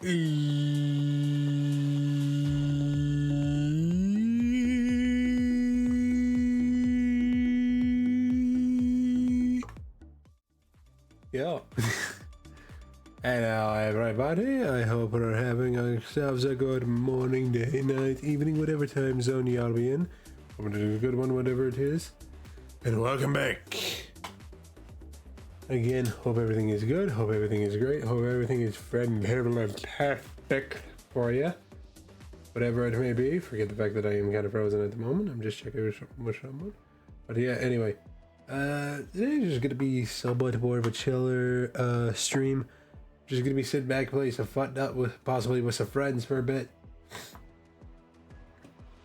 Yeah. Hello everybody, I hope we're having ourselves a good morning, day, night, evening, whatever time zone y'all be in. Hope it is a good one, whatever it is. And welcome back. Again, hope everything is good, hope everything is great, hope everything is fantastic for you. Whatever it may be, forget the fact that I am kind of frozen at the moment, I'm just checking with someone. But yeah, anyway. Today's just gonna be somewhat more of a chiller stream. Just gonna be sitting back, playing some fortnite with possibly with some friends for a bit.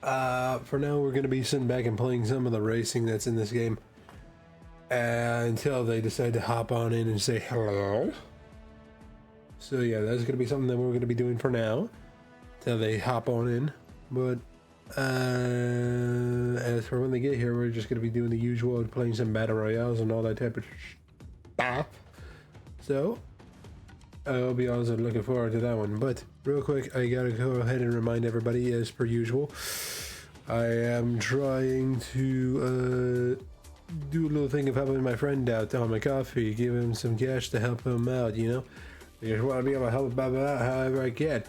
For now, we're gonna be sitting back and playing some of the racing that's in this game until they decide to hop on in and say hello. So yeah, that's gonna be something that we're gonna be doing for now until they hop on in. But as for when they get here, we're just gonna be doing the usual, playing some battle royales and all that type of stuff. So I'll be honest, I'm looking forward to that one. But real quick, I gotta go ahead and remind everybody, as per usual, I am trying to do a little thing of helping my friend out on my coffee, give him some cash to help him out, you know. I just want to be able to help him out however I can.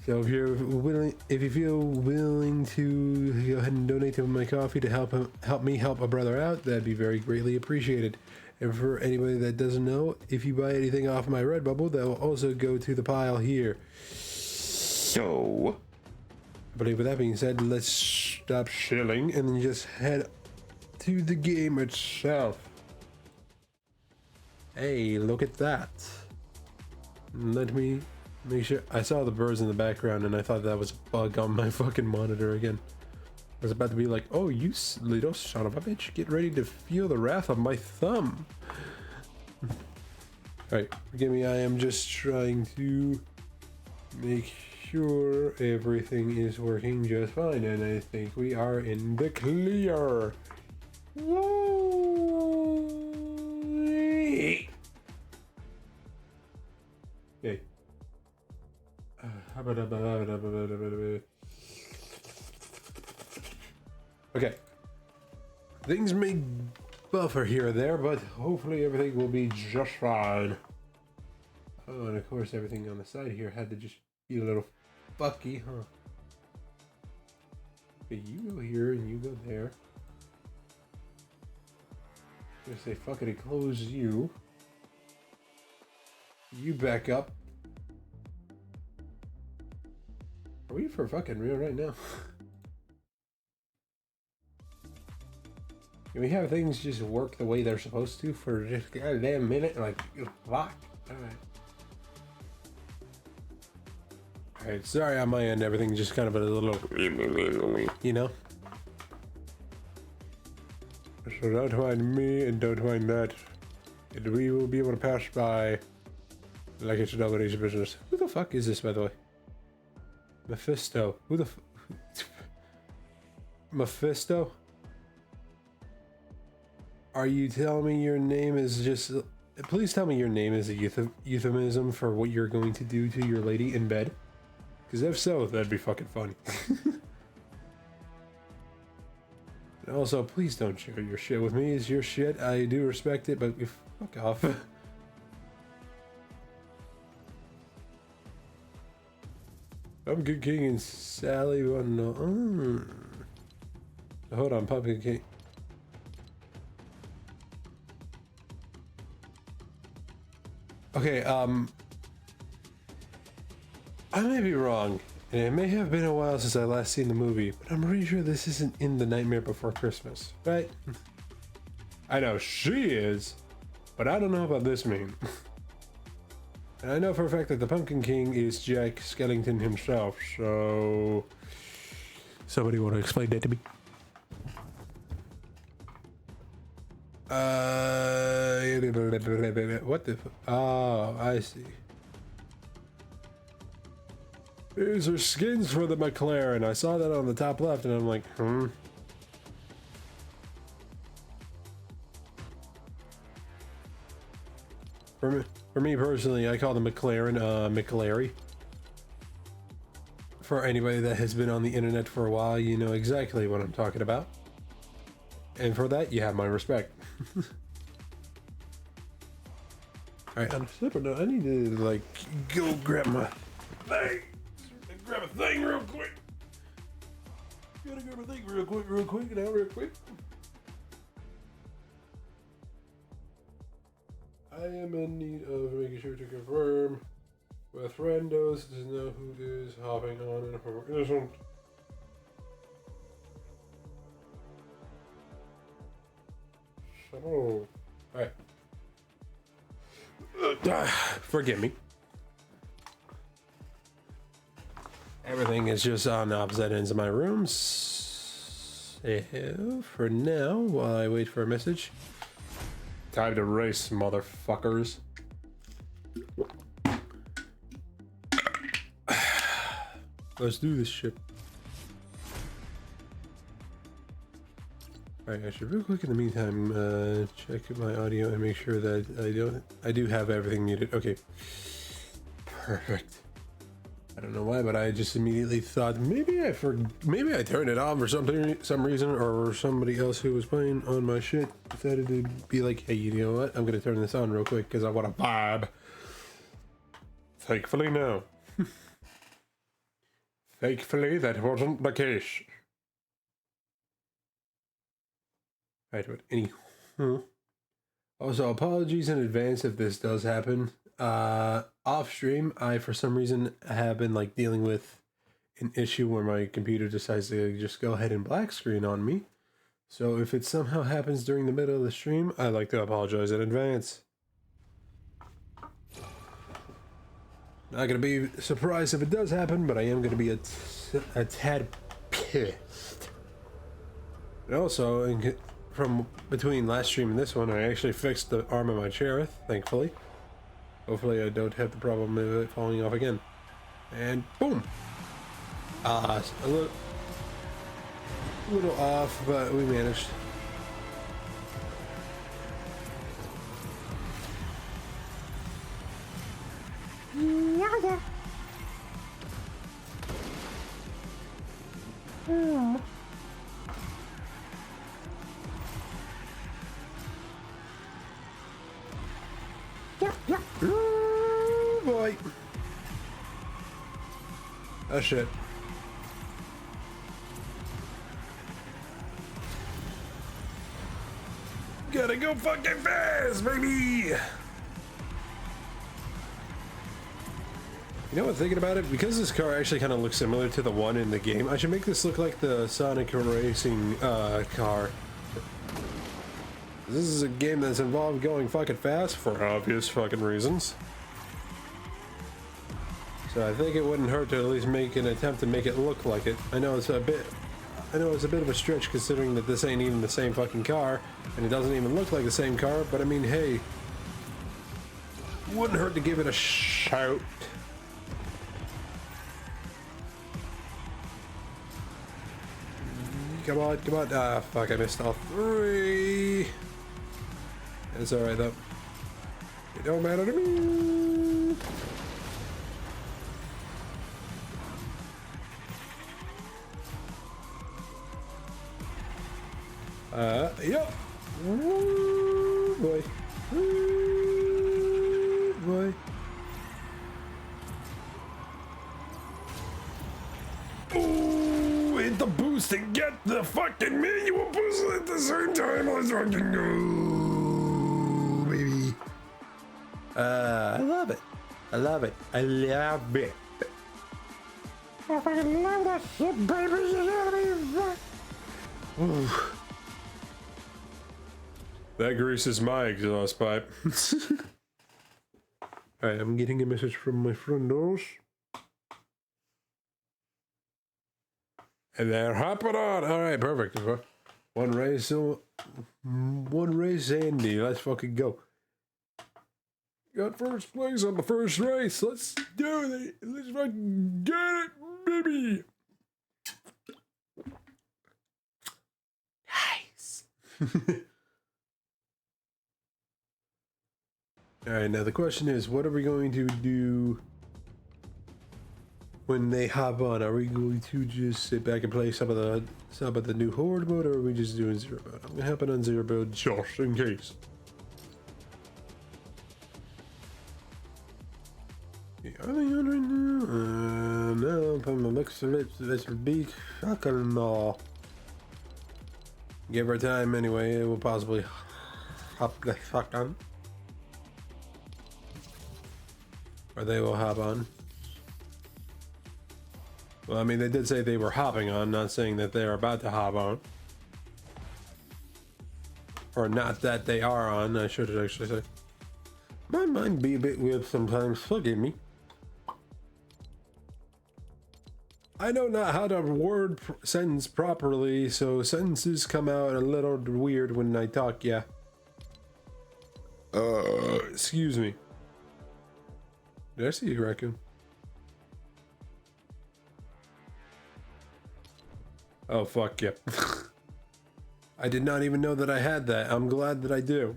So if you're willing, if you feel willing to go ahead and donate to my coffee to help me help a brother out, that'd be very greatly appreciated. And for anybody that doesn't know, if you buy anything off my Redbubble, that will also go to the pile here. So, I believe with that being said, let's stop shilling and then just head to the game itself. Hey, look at that. Let me make sure. I saw the birds in the background and I thought that was a bug on my fucking monitor again. I was about to be like, oh, you little son of a bitch, get ready to feel the wrath of my thumb. Alright, forgive me, I am just trying to make sure everything is working just fine, and I think we are in the clear. Yay! Okay. Okay. Things may buffer here or there, but hopefully everything will be just fine. Oh, and of course everything on the side here had to just be a little fucky, huh? Okay, you go here and you go there. I'm gonna say fuck it and close you. You back up. Are we for fucking real right now? Can we have things just work the way they're supposed to for just a goddamn minute? Like, fuck. Alright, sorry on my end, everything just kind of a little, you know? So don't mind me and don't mind that. And we will be able to pass by like it's nobody's business. Who the fuck is this, by the way? Mephisto. Who the Mephisto? Are you telling me your name is just... Please tell me your name is a euphemism for what you're going to do to your lady in bed. Because if so, that'd be fucking funny. And also, please don't share your shit with me. It's your shit. I do respect it, but fuck off. Pumpkin King and Sally want to know. Hold on, Pumpkin King. Okay, I may be wrong, and it may have been a while since I last seen the movie, but I'm pretty sure this isn't in The Nightmare Before Christmas, right? I know she is, but I don't know about this meme. And I know for a fact that the Pumpkin King is Jack Skellington himself, so... Somebody want to explain that to me? What the oh, I see. These are skins for the McLaren. I saw that on the top left and I'm like, For me personally, I call the McLaren, McLary. for anybody that has been on the internet for a while, you know exactly what I'm talking about. And for that, you have my respect. Alright, on a separate note, I need to, like, go grab my thing. Grab a thing real quick. Gotta grab a thing real quick, real quick. I am in need of making sure to confirm with randos to know who is hopping on and who isn't. So, alright. Forgive me. Everything is just on opposite ends of my rooms. So, for now, while I wait for a message. Time to race, motherfuckers. Let's do this shit. Alright, I should real quick in the meantime check my audio and make sure that I do have everything muted. Okay. Perfect. I don't know why, but I just immediately thought maybe I turned it off for some reason, or somebody else who was playing on my shit decided to be like, hey, you know what? I'm gonna turn this on real quick because I want to vibe. Thankfully, no. Thankfully, that wasn't the case. Right, but anywho. Also, apologies in advance if this does happen. Off stream, I for some reason have been like dealing with an issue where my computer decides to just go ahead and black screen on me. So if it somehow happens during the middle of the stream, I'd like to apologize in advance. Not gonna be surprised if it does happen, but I am gonna be a tad pissed. And also, from between last stream and this one, I actually fixed the arm of my chair, thankfully. Hopefully I don't have the problem of it falling off again. And boom! A little off, but we managed. Yeah. Ooh, boy. Oh shit. Gotta go fucking fast, baby! You know what, thinking about it, because this car actually kind of looks similar to the one in the game, I should make this look like the Sonic Racing car. This is a game that's involved going fucking fast for obvious fucking reasons. So I think it wouldn't hurt to at least make an attempt to make it look like it. I know it's a bit of a stretch considering that this ain't even the same fucking car, and it doesn't even look like the same car, but I mean, hey, wouldn't hurt to give it a shout. Come on, come on. Ah, fuck, I missed all three. It's alright though. It don't matter to me. Yep. Ooh, boy. Ooh, boy. Ooh, hit the boost and get the fucking manual boost at the same time. Let's fucking go, baby. I love it. I love it. I love it. I fucking love that shit, baby. Ooh. That greases my exhaust pipe. Alright, I'm getting a message from my friendos. And they're hopping on. Alright, perfect. One race, Andy. Let's fucking go. Got first place on the first race. Let's do it. Let's fucking get it, baby. Nice. Alright, now the question is, what are we going to do when they hop on, are we going to just sit back and play some of the new horde mode, or are we just doing zero mode? I'm gonna happen on zero mode just in case. Are they on right now? No, from the looks of it, this would be fucking all. Give her time anyway, it will possibly hop the fuck on. Or they will hop on. Well, I mean, they did say they were hopping on, not saying that they're about to hop on. Or not that they are on, I should actually say. My mind be a bit weird sometimes, forgive me. I know not how to word sentence properly, so sentences come out a little weird when I talk, yeah. Excuse me. Did I see a raccoon? Oh, fuck, yep. I did not even know that I had that. I'm glad that I do.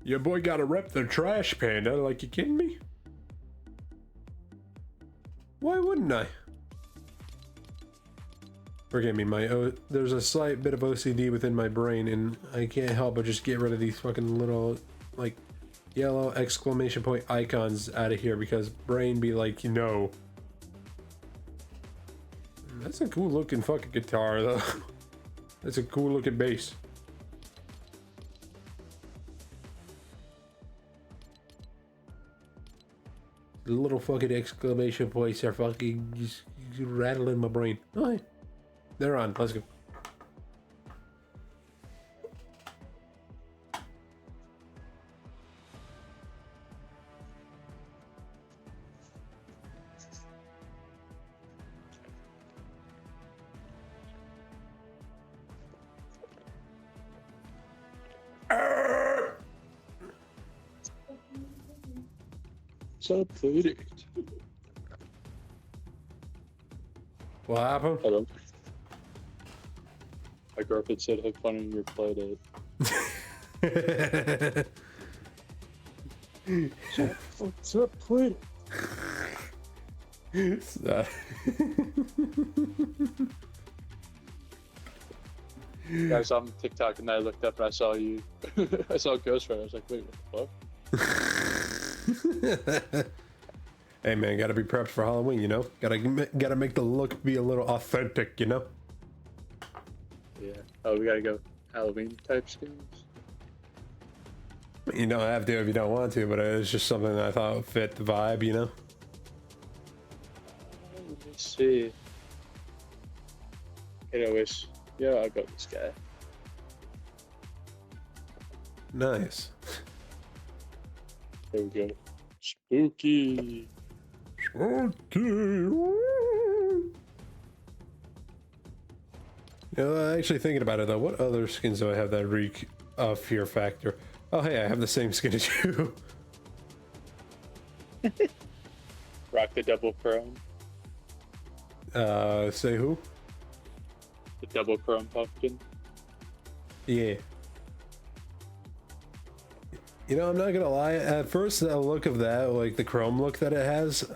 Your boy gotta rep the trash panda, like, you kidding me? Why wouldn't I? Forgive me, there's a slight bit of OCD within my brain, and I can't help but just get rid of these fucking little, like, yellow exclamation point icons out of here, because brain be like, no. That's a cool looking fucking guitar, though. That's a cool looking bass. The little fucking exclamation points are fucking just rattling my brain. Oh, hey. They're on. Let's go. So pretty. What happened? Hello. My girlfriend said have fun in your play date. What's up, play? Guys, I'm TikTok and I looked up and I saw you. I saw Ghost Rider. I was like, wait, what the fuck? Hey man, gotta be prepped for Halloween, you know? Gotta make the look be a little authentic, you know? Yeah. Oh, we gotta go Halloween type skins. You don't have to if you don't want to, but it's just something that I thought would fit the vibe, you know? Let me see. Anyways, yeah, I'll go with this guy. Nice. There we go. Spooky. Okay. You know, actually thinking about it though, what other skins do I have that reek of fear factor? Oh hey, I have the same skin as you. Rock the double chrome. Say who? The double chrome pumpkin. Yeah. You know, I'm not gonna lie, at first the look of that, like the chrome look that it has,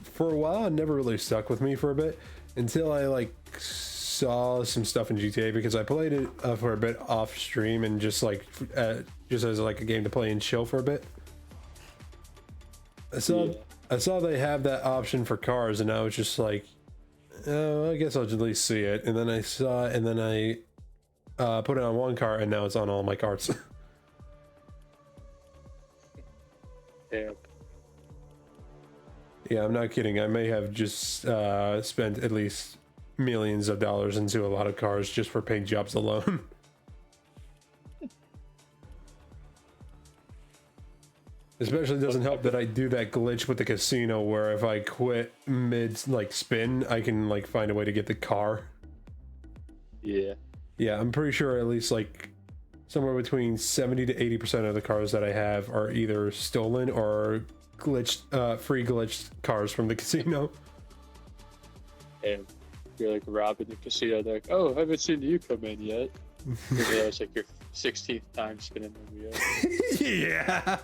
for a while it never really stuck with me for a bit, until I like saw some stuff in GTA, because I played it for a bit off stream and just like, just as like a game to play and chill for a bit. I saw they have that option for cars, and I was just like, oh, I guess I'll just at least see it. And then I saw it, and then I put it on one car, and now it's on all my cars. Yeah. Yeah, I'm not kidding. I may have just spent at least millions of dollars into a lot of cars just for paint jobs alone. Especially doesn't help that I do that glitch with the casino where if I quit mid like spin, I can like find a way to get the car. Yeah. Yeah, I'm pretty sure at least like somewhere between 70 to 80% of the cars that I have are either stolen or glitched, free glitched cars from the casino. And you're like robbing the casino. They're like, oh, I haven't seen you come in yet. It's like 16th time spinning the wheel. Yeah.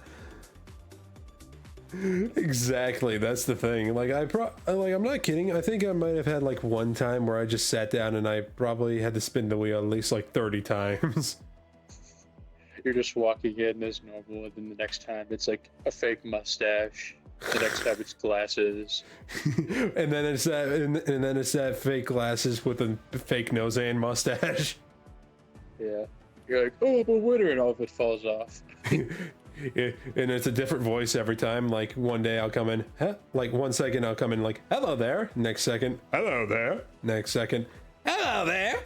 Exactly. That's the thing. Like I'm not kidding. I think I might have had like one time where I just sat down and I probably had to spin the wheel at least like 30 times. You're just walking in as normal, and then the next time it's like a fake mustache. The next time it's glasses. and then it's that fake glasses with a fake nose and mustache. Yeah. You're like, oh, I'm a winner, and all of it falls off. Yeah, and it's a different voice every time. Like one day I'll come in, like 1 second I'll come in like, hello there. Next second, hello there. Next second, hello there.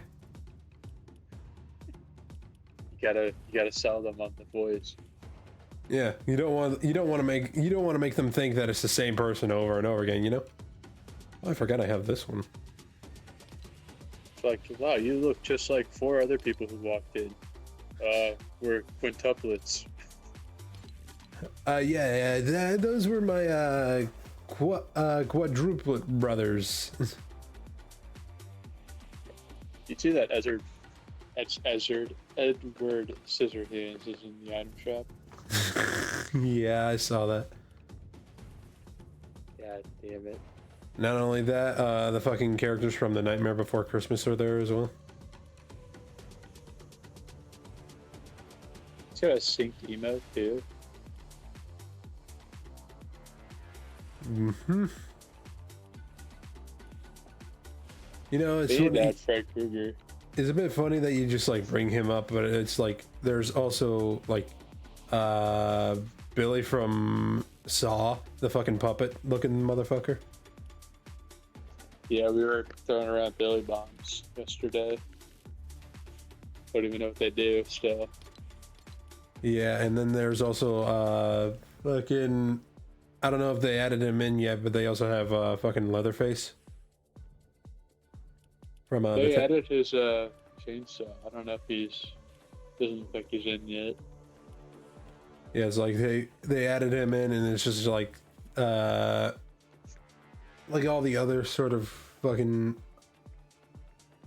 You gotta sell them on the voice. Yeah, you don't want to make them think that it's the same person over and over again, you know? Oh, I forgot I have this one. It's like, wow, you look just like 4 other people who walked in. We're quintuplets. Those were my quadruplet brothers. You see that Edward Scissorhands is in the item shop? Yeah, I saw that. God damn it. Not only that, the fucking characters from The Nightmare Before Christmas are there as well. It's got a synced emote too. Mm-hmm. You know, it's Being that Fred Krueger. It's a bit funny that you just like bring him up, but it's like there's also like Billy from Saw, the fucking puppet looking motherfucker. Yeah, we were throwing around Billy bombs yesterday. Don't even know what they do still. Yeah, and then there's also fucking, I don't know if they added him in yet, but they also have fucking Leatherface. From they added his chainsaw. I don't know if doesn't look like he's in yet. Yeah, it's like they added him in, and it's just like all the other sort of fucking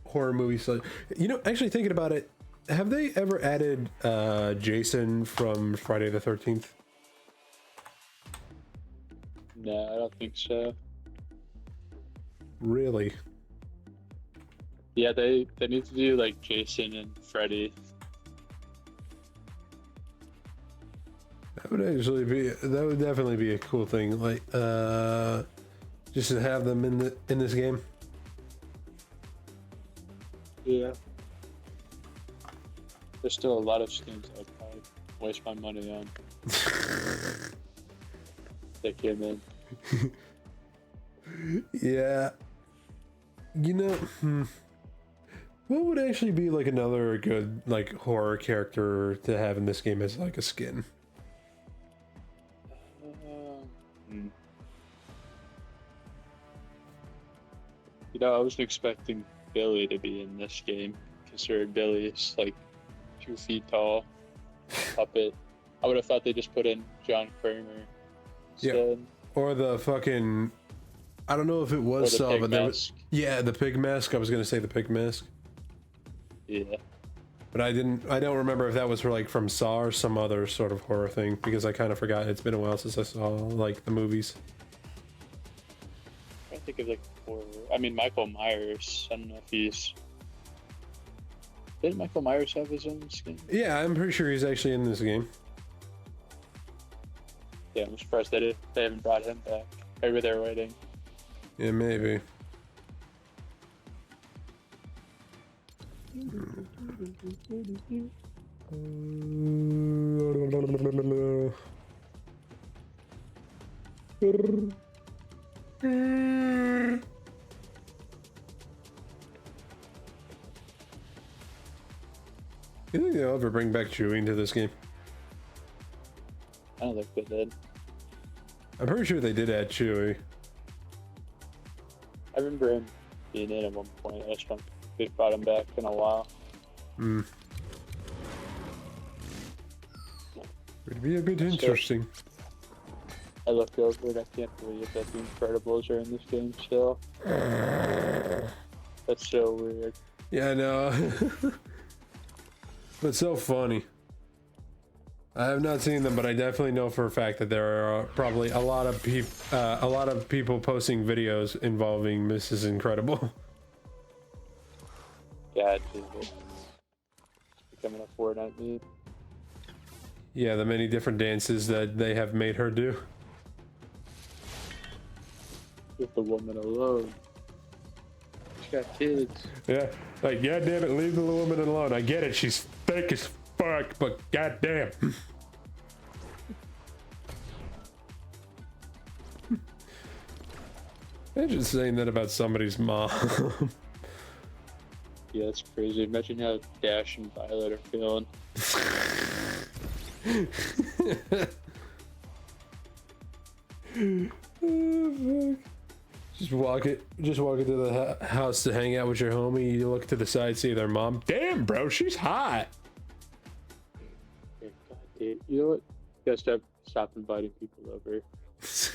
horror movies. Like, you know, actually thinking about it, have they ever added Jason from Friday the 13th? No, I don't think so. Really? Yeah, they need to do like Jason and Freddy. That would definitely be a cool thing. Like just to have them in this game. Yeah. There's still a lot of skins I'd probably waste my money on. They came in. Yeah. You know, what would actually be like another good like horror character to have in this game as like a skin? You know, I wasn't expecting Billy to be in this game, considering Billy is like 2 feet tall, puppet. I would have thought they just put in John Kramer instead. Yeah. Or the fucking, I don't know if it was Saw, but there was, yeah, the pig mask. I was gonna say the pig mask. Yeah. But I don't remember if that was for like from Saw or some other sort of horror thing, because I kind of forgot. It's been a while since I saw like the movies. I think of like horror. I mean, Michael Myers. I don't know if he's. Didn't Michael Myers have his own skin? Yeah, I'm pretty sure he's actually in this game. Yeah, I'm surprised they haven't brought him back. Maybe they're waiting. Yeah, maybe. You think they'll ever bring back chewing to this game? I don't think they did. I'm pretty sure they did add Chewie. I remember him being in at one point. I just don't think they brought him back in a while. Hmm. Would be a bit interesting. I looked over and I can't believe that the Incredibles are in this game still. That's so weird. Yeah, I know. It's so funny. I have not seen them, but I definitely know for a fact that there are probably a lot of people posting videos involving Mrs. Incredible. Yeah, dude. It's becoming a Fortnite meme. Yeah, the many different dances that they have made her do. With the woman alone. She's got kids. Yeah, like, god damn it, leave the woman alone. I get it, she's fake as fuck, but god damn. Imagine saying that about somebody's mom. Yeah, that's crazy. Imagine how Dash and Violet are feeling. Oh, fuck. Just walk into the house to hang out with your homie. You look to the side, see their mom. Damn, bro, she's hot. Yeah, God, dude. You know what? You gotta stop inviting people over. Is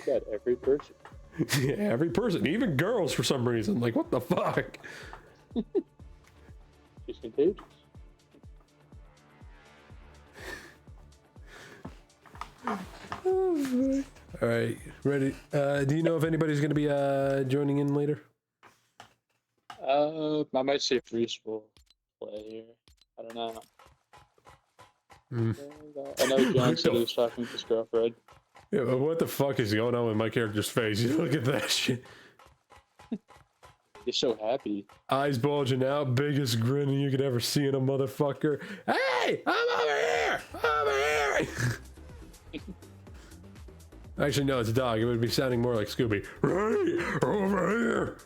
that every person? Yeah, every person, even girls for some reason. Like, what the fuck? She's contagious. Oh, all right, ready? Do you know if anybody's gonna be joining in later? I might say Freeze will play here. I don't know. I know John said he was talking with his girlfriend. Yeah, but what the fuck is going on with my character's face? You look at that shit. He's so happy. Eyes bulging out, biggest grin you could ever see in a motherfucker. Hey, I'm over here! Over here! Actually, no, it's a dog. It would be sounding more like Scooby. Right over here!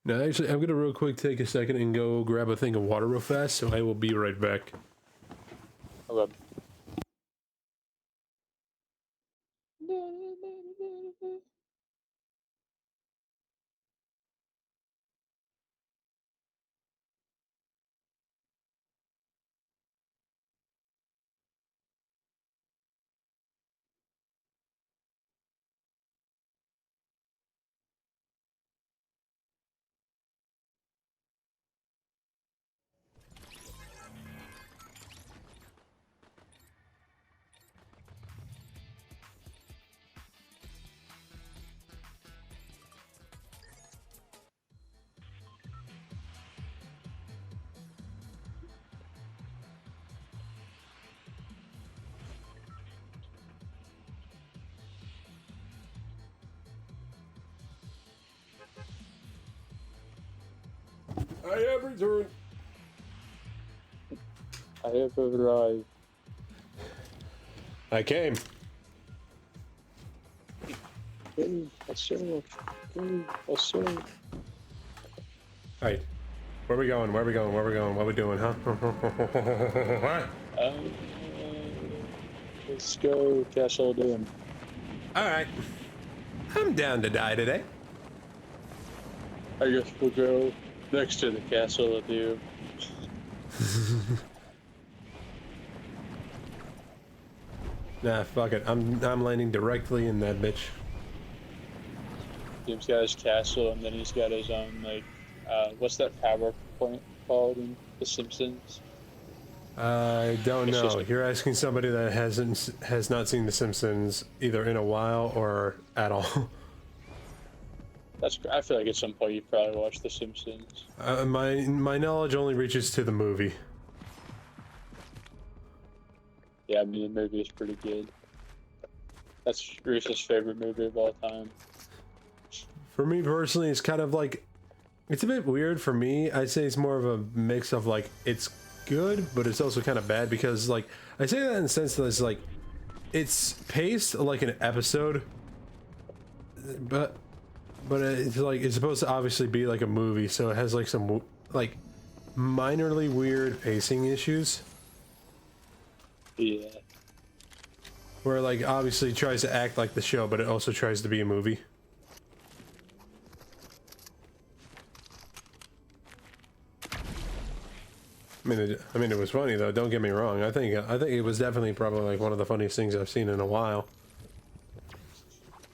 Now, actually, I'm gonna real quick take a second and go grab a thing of water real fast, so I will be right back. Okay. I have returned. I have arrived. I came. Alright. Where we going? Where we going? Where we going? What we doing, huh? Let's go Castle Doom. Alright. I'm down to die today. I guess we'll go next to the Castle of Doom. Nah, fuck it. I'm landing directly in that bitch. Doom's got his castle, and then he's got his own, like, what's that power point called in The Simpsons? I don't It's know. just- You're asking somebody that has not seen The Simpsons either in a while or at all. I feel like at some point you probably watched The Simpsons. My knowledge only reaches to the movie. Yeah, I mean, the movie is pretty good. That's Reese's favorite movie of all time. For me personally, it's kind of like, it's a bit weird for me. I'd say it's more of a mix of like, it's good, but it's also kind of bad because like, I say that in the sense that it's like, it's paced like an episode, but it's like, it's supposed to obviously be like a movie, so it has like some like minorly weird pacing issues. Yeah. Where like obviously it tries to act like the show, but it also tries to be a movie. I mean, it was funny though. Don't get me wrong. I think it was definitely probably like one of the funniest things I've seen in a while.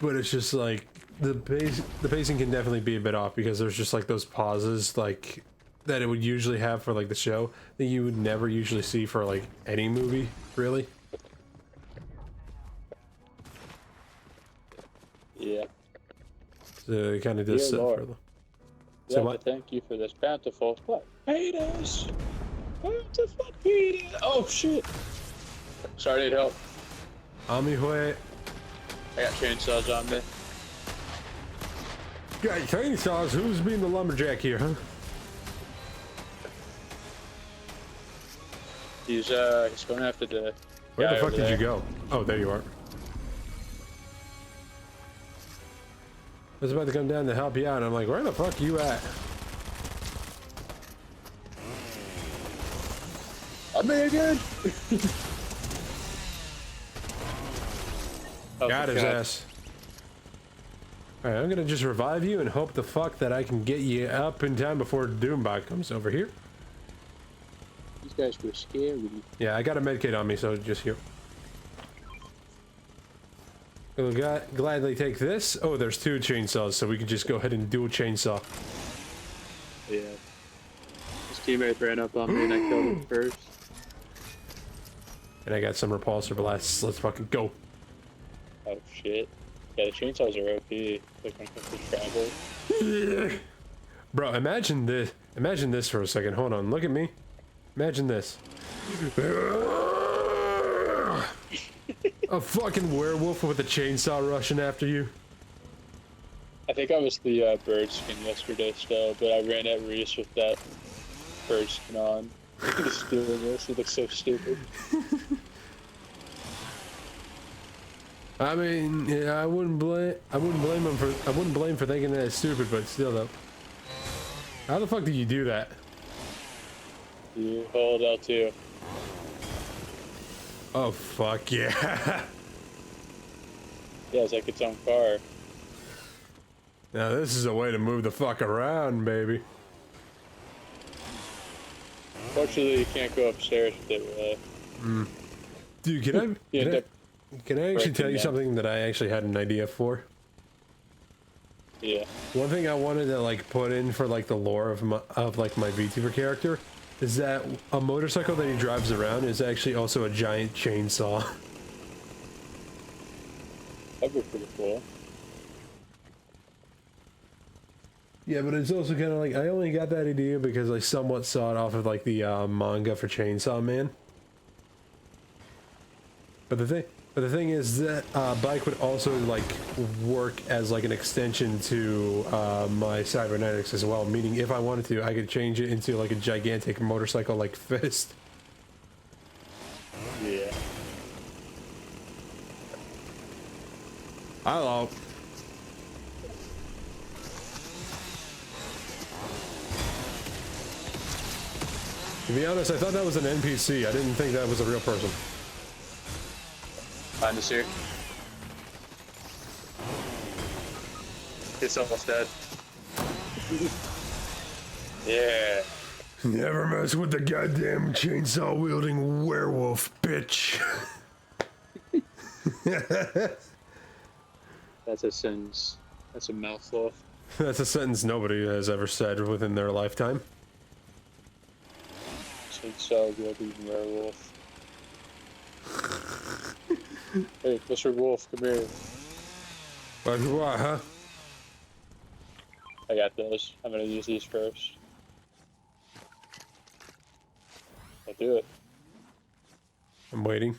But it's just like the pacing can definitely be a bit off because there's just like those pauses like that it would usually have for like the show that you would never usually see for like any movie, really. Yeah. So it kind of does Dear set Lord. for the. We So have what? to thank you for this bountiful what? Haters! Bountiful haters! Oh shit! Sorry, I need help. Amihue. I got chainsaws on me. Got chainsaws. Who's being the lumberjack here, huh? He's going after the Where guy the fuck over did you there. go? Oh, there you are. I was about to come down to help you out, and I'm like, where the fuck you at? I'm me again! Oh, Got his God. ass. Alright, I'm gonna just revive you and hope the fuck that I can get you up in time before Doombot comes over here. These guys were scary. Yeah, I got a medkit on me, so just here. We'll gladly take this. Oh, there's 2 chainsaws, so we can just go ahead and do a chainsaw. Yeah. His teammate ran up on me and I killed him first. And I got some repulsor blasts. Let's fucking go. Oh shit. Yeah, the chainsaws are OP. Like when it comes to travel. Bro, imagine this. Imagine this for a second. Hold on, look at me. Imagine this. A fucking werewolf with a chainsaw rushing after you. I think I was the bird skin yesterday still, but I ran at Reese with that bird skin on. Just doing this, he looks so stupid. I mean, yeah, I wouldn't blame him for. I wouldn't blame for thinking that it's stupid, but still though. How the fuck do you do that? You hold L2. Oh fuck yeah! Yeah, it's like its own car. Now this is a way to move the fuck around, baby. Fortunately, you can't go upstairs with it, really. Dude, can You end can I actually breaking tell you down. something that I actually had an idea for? Yeah. One thing I wanted to like put in for like the lore of my VTuber character is that a motorcycle that he drives around is actually also a giant chainsaw. That'd be pretty cool. Yeah, but it's also kind of like I only got that idea because I somewhat saw it off of like the manga for Chainsaw Man. But the thing is that bike would also like work as like an extension to my cybernetics as well. Meaning, if I wanted to, I could change it into like a gigantic motorcycle like fist. Yeah. Hello. To be honest, I thought that was an NPC. I didn't think that was a real person. Behind us here. It's almost dead. Yeah. Never mess with the goddamn chainsaw wielding werewolf, bitch. That's a sentence. That's a mouthful. That's a sentence nobody has ever said within their lifetime. Chainsaw wielding werewolf. Hey, Mr. Wolf, come here. But what, huh? I got those. I'm gonna use these first. I'll do it. I'm waiting.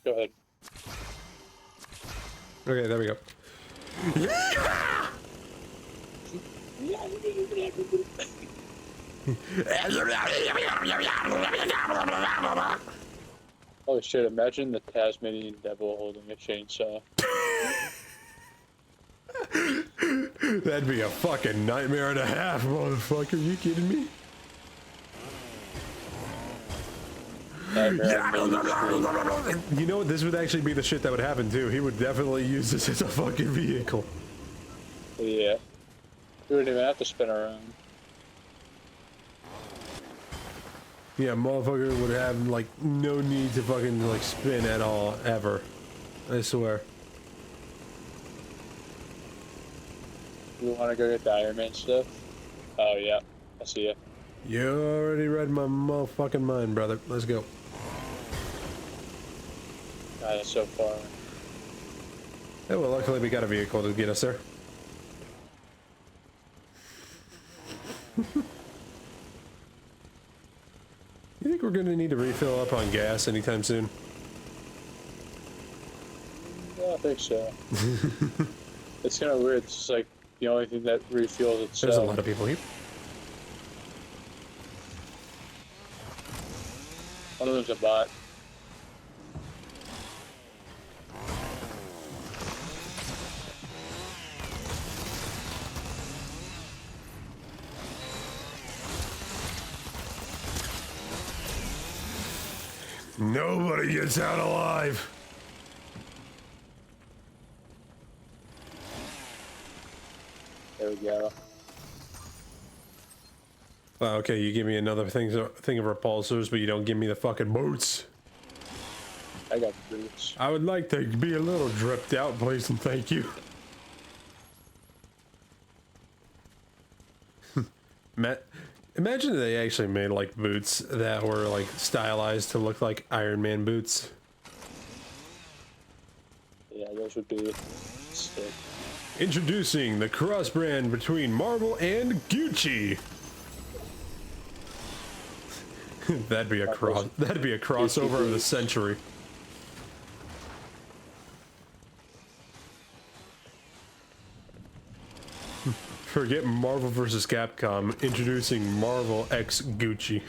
Go ahead. Okay, there we go. Holy shit, imagine the Tasmanian devil holding a chainsaw. That'd be a fucking nightmare and a half, motherfucker. Are you kidding me? You know what? This would actually be the shit that would happen too. He would definitely use this as a fucking vehicle. Yeah. We wouldn't even have to spin around. Yeah, motherfucker would have like no need to fucking like spin at all ever. I swear. You want to go get the Iron Man stuff? Oh yeah, I see ya. You already read my motherfucking mind, brother. Let's go. God, that's so far. Yeah, well, luckily we got a vehicle to get us there. You think we're gonna need to refill up on gas anytime soon? Yeah, I think so. It's kind of weird. It's like the only thing that refuels itself. There's a lot of people here. One of them's a bot. Nobody gets out alive. There we go. Wow, okay, you give me another thing of repulsors, but you don't give me the fucking boots. I got boots. I would like to be a little dripped out, please, and thank you. Imagine they actually made like boots that were like stylized to look like Iron Man boots. Yeah, those would be sick. Introducing the cross brand between Marvel and Gucci. That'd be a crossover of the century. Forget Marvel vs. Capcom. Introducing Marvel x Gucci.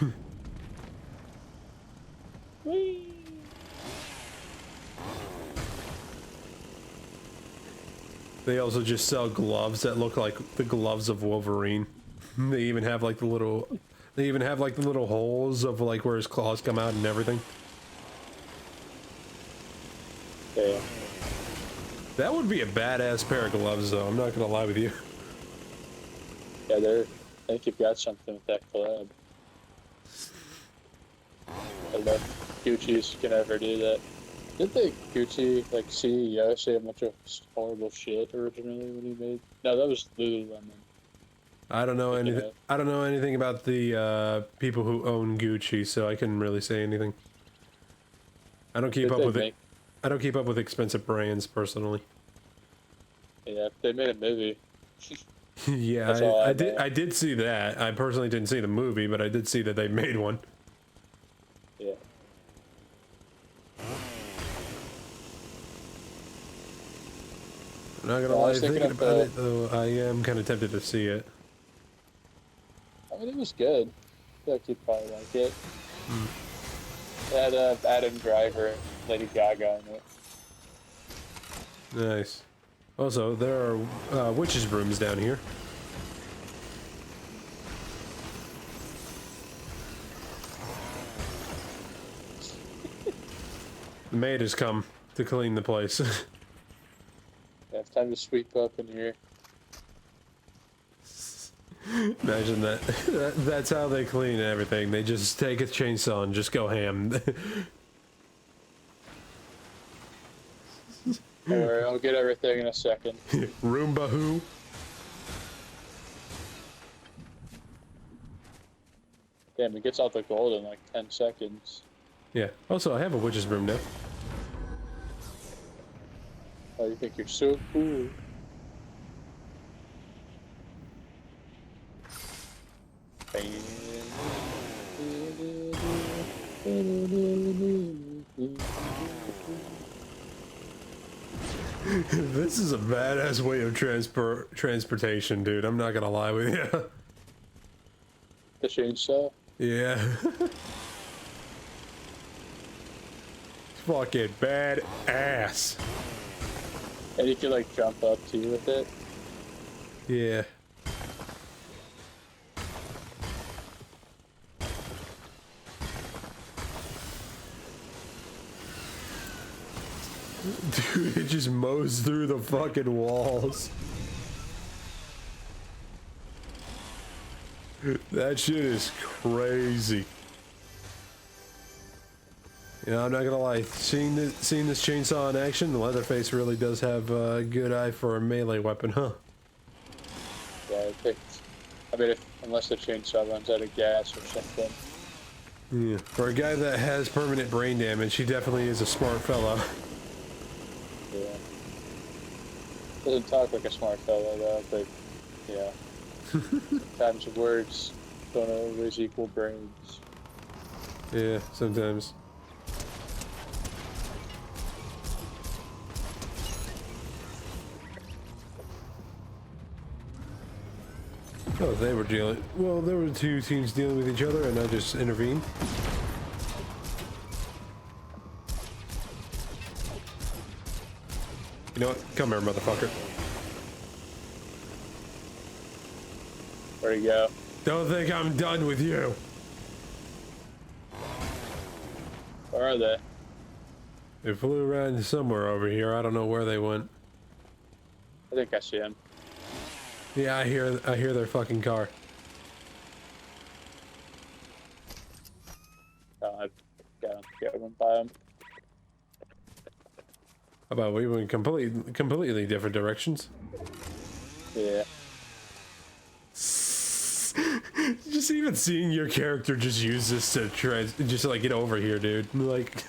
Whee! They also just sell gloves that look like the gloves of Wolverine. They even have like the little holes of like where his claws come out and everything. Yeah. That would be a badass pair of gloves though, I'm not gonna lie with you. Yeah, I think you've got something with that collab. I don't know if Gucci's can ever do that. Did the Gucci like CEO say a bunch of horrible shit originally when he made? No, that was Lululemon. I don't know anything. I don't know anything about the people who own Gucci, so I couldn't really say anything. I don't keep up with it. I don't keep up with expensive brands personally. Yeah, they made a movie. Yeah, I did see that. I personally didn't see the movie, but I did see that they made one. Yeah. I'm not gonna lie, thinking about it though, I am kind of tempted to see it. I mean, it was good. I feel like you'd probably like it. It had Adam Driver and Lady Gaga in it. Nice. Also, there are witches' brooms down here. The maid has come to clean the place. Yeah, it's time to sweep up in here. Imagine that. That's how they clean everything. They just take a chainsaw and just go ham. Don't worry, I'll get everything in a second. Roomba who? Damn, it gets out the gold in like 10 seconds. Yeah. Also, I have a witch's broom now. Oh, you think you're so cool? This is a badass way of transportation, dude. I'm not gonna lie with you. The chainsaw? Yeah. Fucking badass. And you can like jump up too with it. Yeah. Dude, it just mows through the fucking walls. That shit is crazy. You know, I'm not gonna lie. Seeing this chainsaw in action, Leatherface really does have a good eye for a melee weapon, huh? Yeah, I mean, unless the chainsaw runs out of gas or something. Yeah. For a guy that has permanent brain damage, he definitely is a smart fellow. Yeah. Doesn't talk like a smart fellow though, but yeah. Sometimes words don't always equal brains. Yeah, sometimes. Oh, they were dealing. Well, there were two teams dealing with each other, and I just intervened. You know what? Come here, motherfucker. Where'd he go? Don't think I'm done with you. Where are they? They flew around somewhere over here. I don't know where they went. I think I see him. Yeah, I hear their fucking car. Oh, I got him by him. How about we went completely different directions? Yeah. Just even seeing your character just use this to try, just like get over here, dude. Like,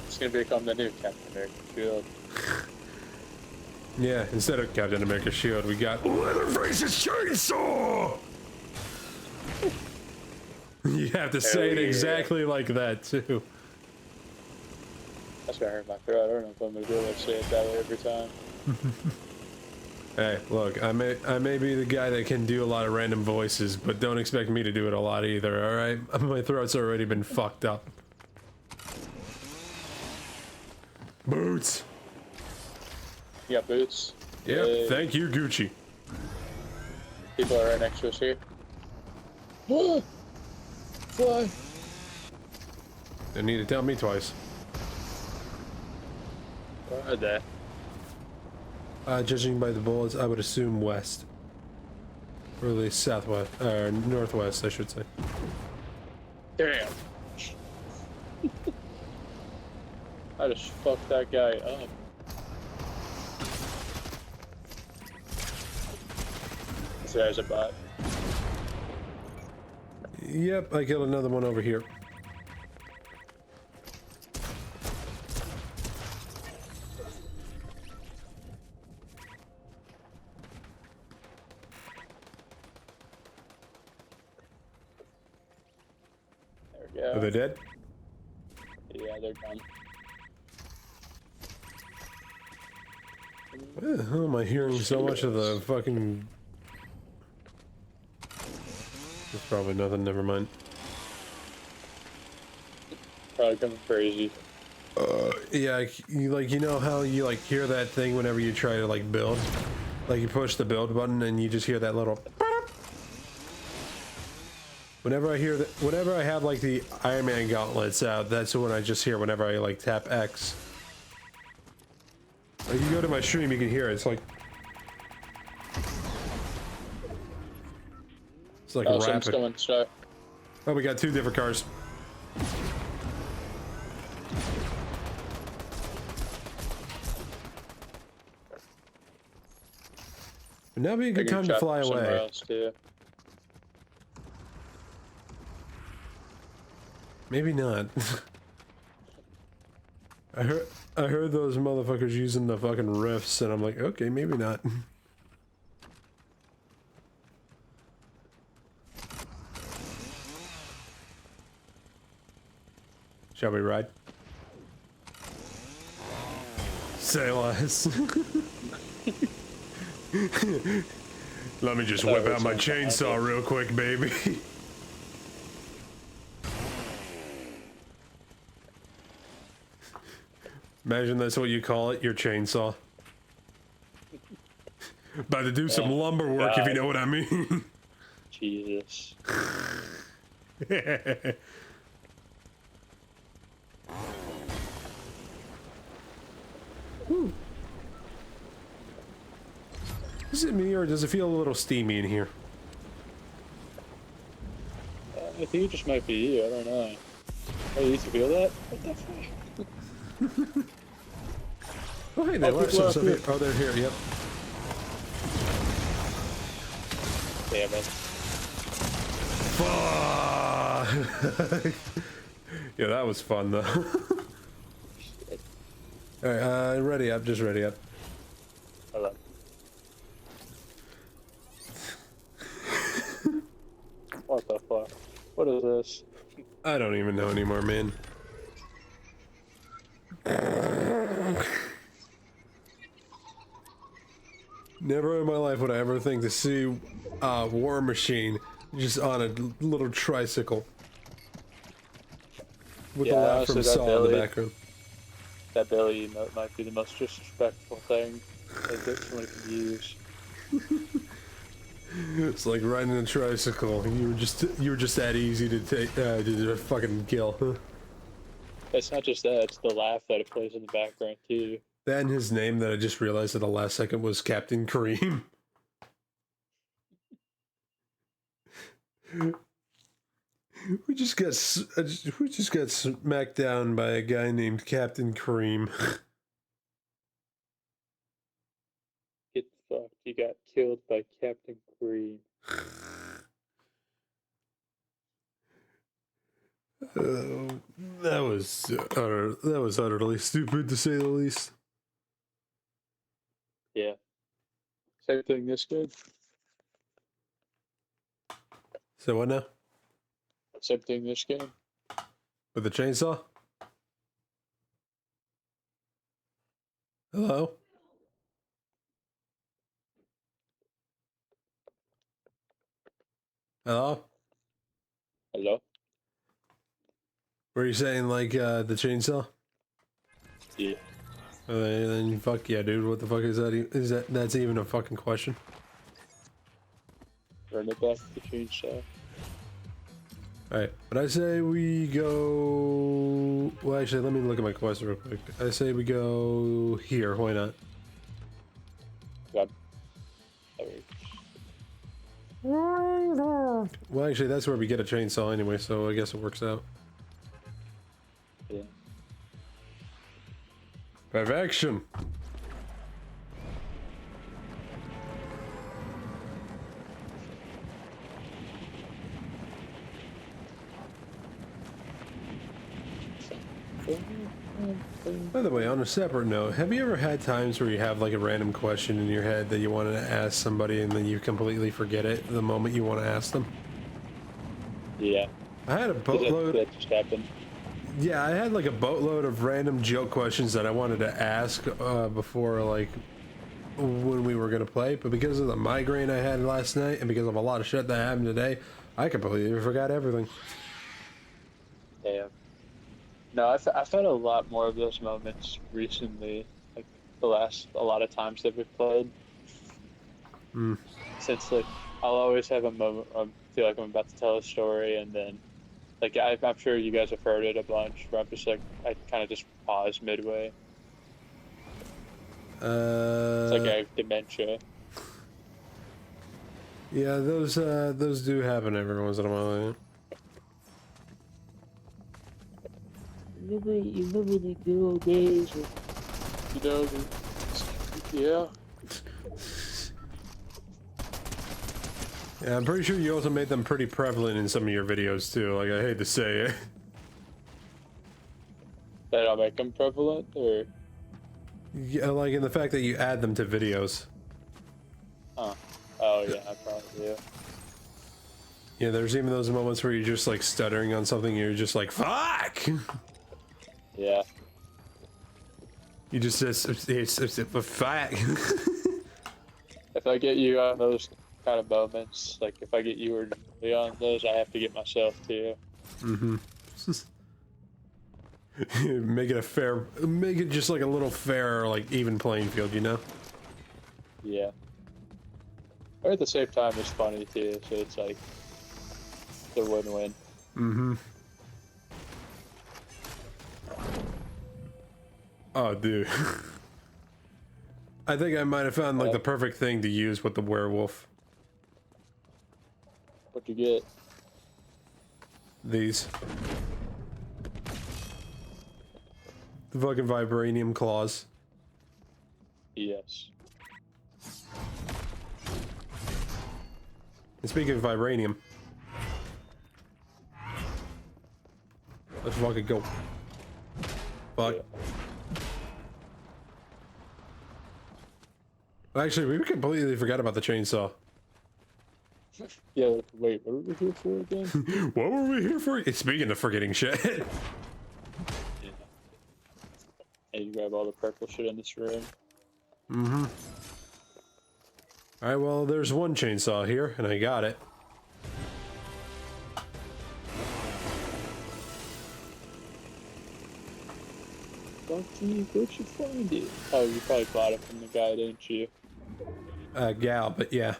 It's gonna become the new Captain America Shield. yeah. Instead of Captain America's shield, we got Leatherface's chainsaw. You have to say it exactly like that too. That's gonna hurt my throat. I don't know if I'm gonna be able to say it that way every time. Hey, look, I may be the guy that can do a lot of random voices, but don't expect me to do it a lot either, alright? My throat's already been fucked up. Boots! You got boots? Yep, thank you, Gucci. People are right next to us here. Fly! Didn't need to tell me twice. Where are they? Judging by the bullets, I would assume west. Or at least southwest, or northwest, I should say. Damn. I just fucked that guy up. There's a bot. Yep, I killed another one over here. There we go. Are they dead? Yeah, they're done. Why the hell am I hearing so much of the fucking... It's probably nothing, never mind. Probably coming crazy. Yeah, you know how you like hear that thing whenever you try to like build? Like you push the build button and you just hear that little... Whenever I hear that, whenever I have like the Iron Man gauntlets out, that's what I just hear whenever I like tap X. Like you go to my stream, you can hear it. It's like a rapid. Someone's start. Oh, we got two different cars. Would now be a good time to fly away. Else too. Maybe not. I heard those motherfuckers using the fucking riffs, and I'm like, okay, maybe not. Shall we ride? Say less. Let me just whip out my chainsaw real quick, baby. Imagine that's what you call it, your chainsaw. About to do some lumber work, if you know what I mean. Jesus. Is it me, or does it feel a little steamy in here? I think it just might be you. I don't know. Oh, you feel that? What the fuck? Oh, hey, they left some stuff here. Oh, they're here. Yep. Damn it. Fuck. Yeah, that was fun though. Alright, ready up, just ready up. Hello. What the fuck? What is this? I don't even know anymore, man. Never in my life would I ever think to see a War Machine just on a little tricycle. With the laugh from Saw in the background. That Billy emote might be the most disrespectful thing that someone can use. It's like riding a tricycle. You were just that easy to take to fucking kill. It's not just that; it's the laugh that it plays in the background too. Then his name that I just realized at the last second was Captain Kareem. We just got smacked down by a guy named Captain Kareem. Get fucked. You got killed by Captain Cream. That was utterly stupid to say the least. Yeah. Same thing this game. So what now? Same thing this game. With the chainsaw? Hello? Hello? Hello? Were you saying like the chainsaw? Yeah. Then fuck yeah, dude. What the fuck is that? That's even a fucking question? Run it back to the chainsaw. Alright, but I say we go... Well, actually, let me look at my quest real quick. I say we go here. Why not? God. Well, actually, that's where we get a chainsaw anyway, so I guess it works out. Yeah. Perfection! By the way, on a separate note, have you ever had times where you have like a random question in your head that you wanted to ask somebody and then you completely forget it the moment you want to ask them? Yeah. I had a boatload. That just happened. Yeah, I had like a boatload of random joke questions that I wanted to ask before like when we were gonna play, but because of the migraine I had last night and because of a lot of shit that happened today, I completely forgot everything. Yeah. No, I've had a lot more of those moments recently, like a lot of times that we've played. Mm. Since like I'll always have a moment where I feel like I'm about to tell a story, and then like I'm sure you guys have heard it a bunch, where I'm just like I kind of just pause midway. It's like I have dementia. Yeah, those do happen every once in a while. Yeah. You remember the good old days, you know, yeah. Yeah, I'm pretty sure you also made them pretty prevalent in some of your videos too. Like, I hate to say it. That I'll make them prevalent, or Yeah, like in the fact that you add them to videos. huh? Oh yeah, I probably do. Yeah, there's even those moments where you're just like stuttering on something and you're just like, fuck! Yeah. You just it's fuck. If I get you on those kind of moments, like if I get you or me on those, I have to get myself too. Mm-hmm. Make it just like a little fair, like even playing field, you know? Yeah. But at the same time, it's funny too, so it's like the win-win. Mm-hmm. Oh, dude. I think I might have found like the perfect thing to use with the werewolf. What'd you get? these. The fucking vibranium claws. Yes. And speaking of vibranium, let's fucking go. Fuck. Yeah. Actually, we completely forgot about the chainsaw. Yeah, wait, what were we here for again? What were we here for? Speaking of forgetting shit. Yeah. And you grab all the purple shit in this room. Mm-hmm. Alright, well, there's one chainsaw here, and I got it. Lucky, where'd you find it? Oh, you probably bought it from the guy, didn't you? Gal, but yeah.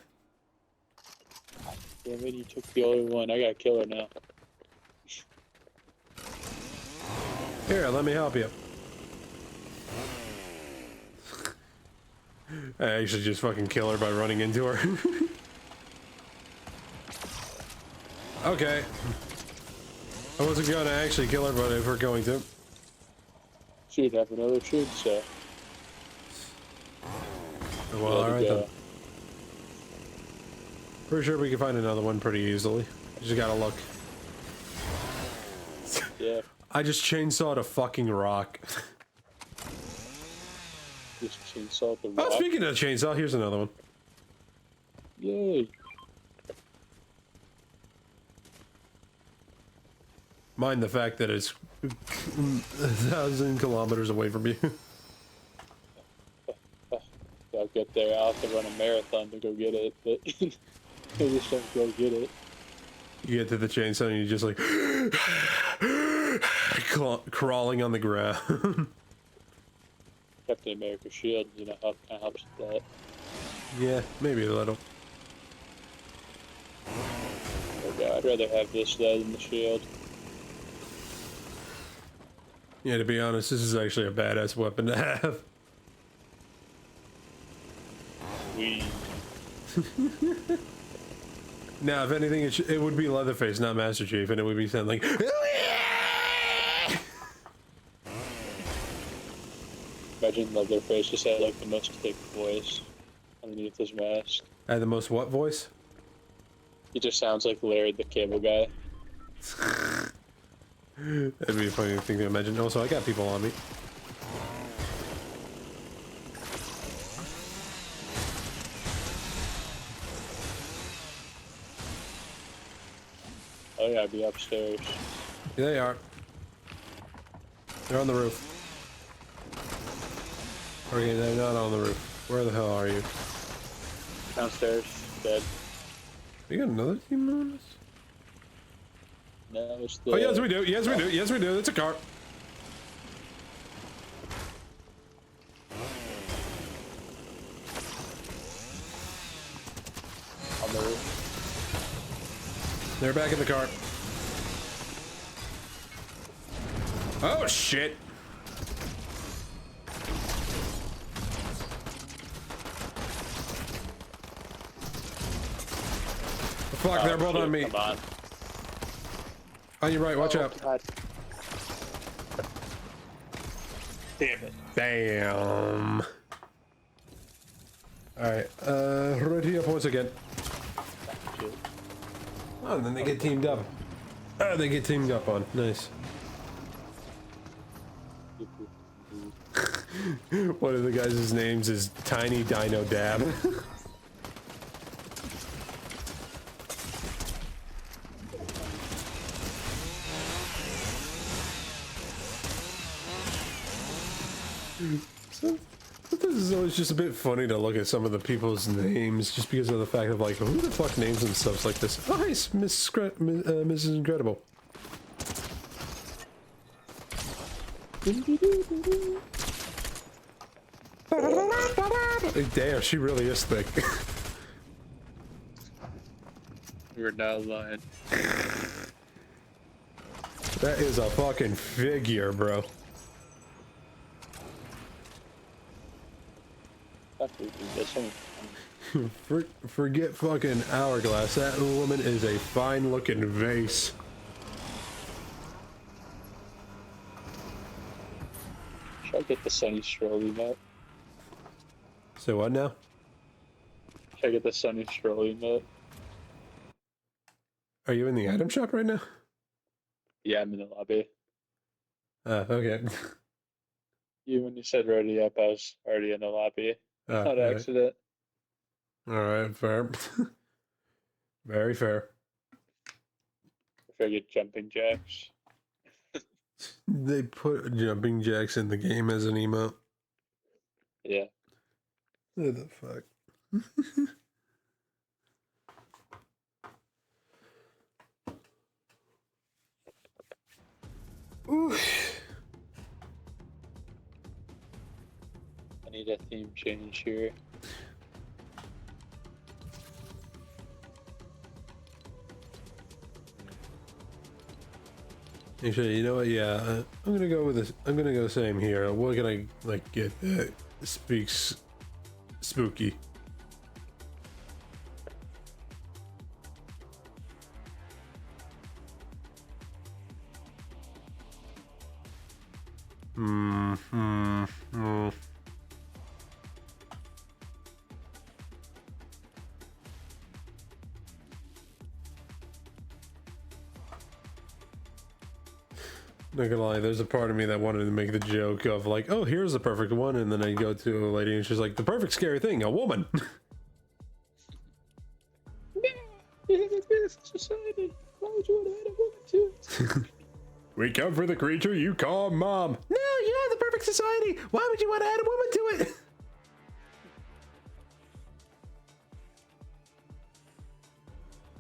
Damn it, you took the only one. I gotta kill her now. Here, let me help you. I actually just fucking kill her by running into her. Okay. I wasn't gonna actually kill her, but if we're going to. She'd have another chainsaw. Well, alright then. Pretty sure we can find another one pretty easily. You just gotta look. Yeah. I just chainsawed a fucking rock. Just chainsaw the rock. Oh, speaking of chainsaw, here's another one. Yay. Mind the fact that it's 1,000 kilometers away from you. I'll get there. I'll have to run a marathon to go get it, but I just don't go get it. You get to the chainsaw and you're just like crawling on the ground. Captain America shield, you know, kind of helps with that. Yeah, maybe a little. Oh god, I'd rather have this though than the shield. Yeah, to be honest, this is actually a badass weapon to have. We. Now, if anything, it would be Leatherface, not Master Chief, and it would be something like. Imagine Leatherface just had like the most thick voice underneath his mask. I had the most what voice? He just sounds like Larry the Cable Guy. That'd be a funny thing to imagine. Also, I got people on me. Oh yeah, I'd be upstairs. Yeah, they are. They're on the roof. Okay, they're not on the roof. Where the hell are you? Downstairs, dead. We got another team on us? No, it's the. Oh, yes, we do. Yes, we do. Yes, we do. It's a car. On the roof. They're back in the car. Oh, shit. Fuck, they're both on me. Come on. On your right, watch out. God. Damn it. Damn. Alright, ready up once again. Oh, and then they get teamed up. Oh, they get teamed up on. Nice. One of the guys' names is Tiny Dino Dab. This is always just a bit funny to look at some of the people's names, just because of the fact of like, who the fuck names themselves like this? Oh, hi, Mrs. Incredible. Damn, she really is thick. You're not lying. That is a fucking figure, bro. Forget fucking hourglass. That woman is a fine looking vase. Should I get the Sunny Stroll emote? So what now? Should I get the Sunny Stroll emote? Are you in the item shop right now? Yeah, I'm in the lobby. Okay. When you said ready up, I was already in the lobby. Not Alright. accident. Alright, fair. Very fair. If I get jumping jacks. They put jumping jacks in the game as an emote. Yeah. What the fuck? Ooh. I need a theme change here. Actually, you know what? Yeah, I'm gonna go with this. I'm gonna go same here. We're gonna like get that speaks spooky. Hmm. Not gonna lie, there's a part of me that wanted to make the joke of like, oh, here's the perfect one, and then I go to a lady and she's like, the perfect scary thing, a woman. Society. Why would you want to add a woman to it? We come for the creature you call mom. No, you have the perfect society. Why would you want to add a woman to it?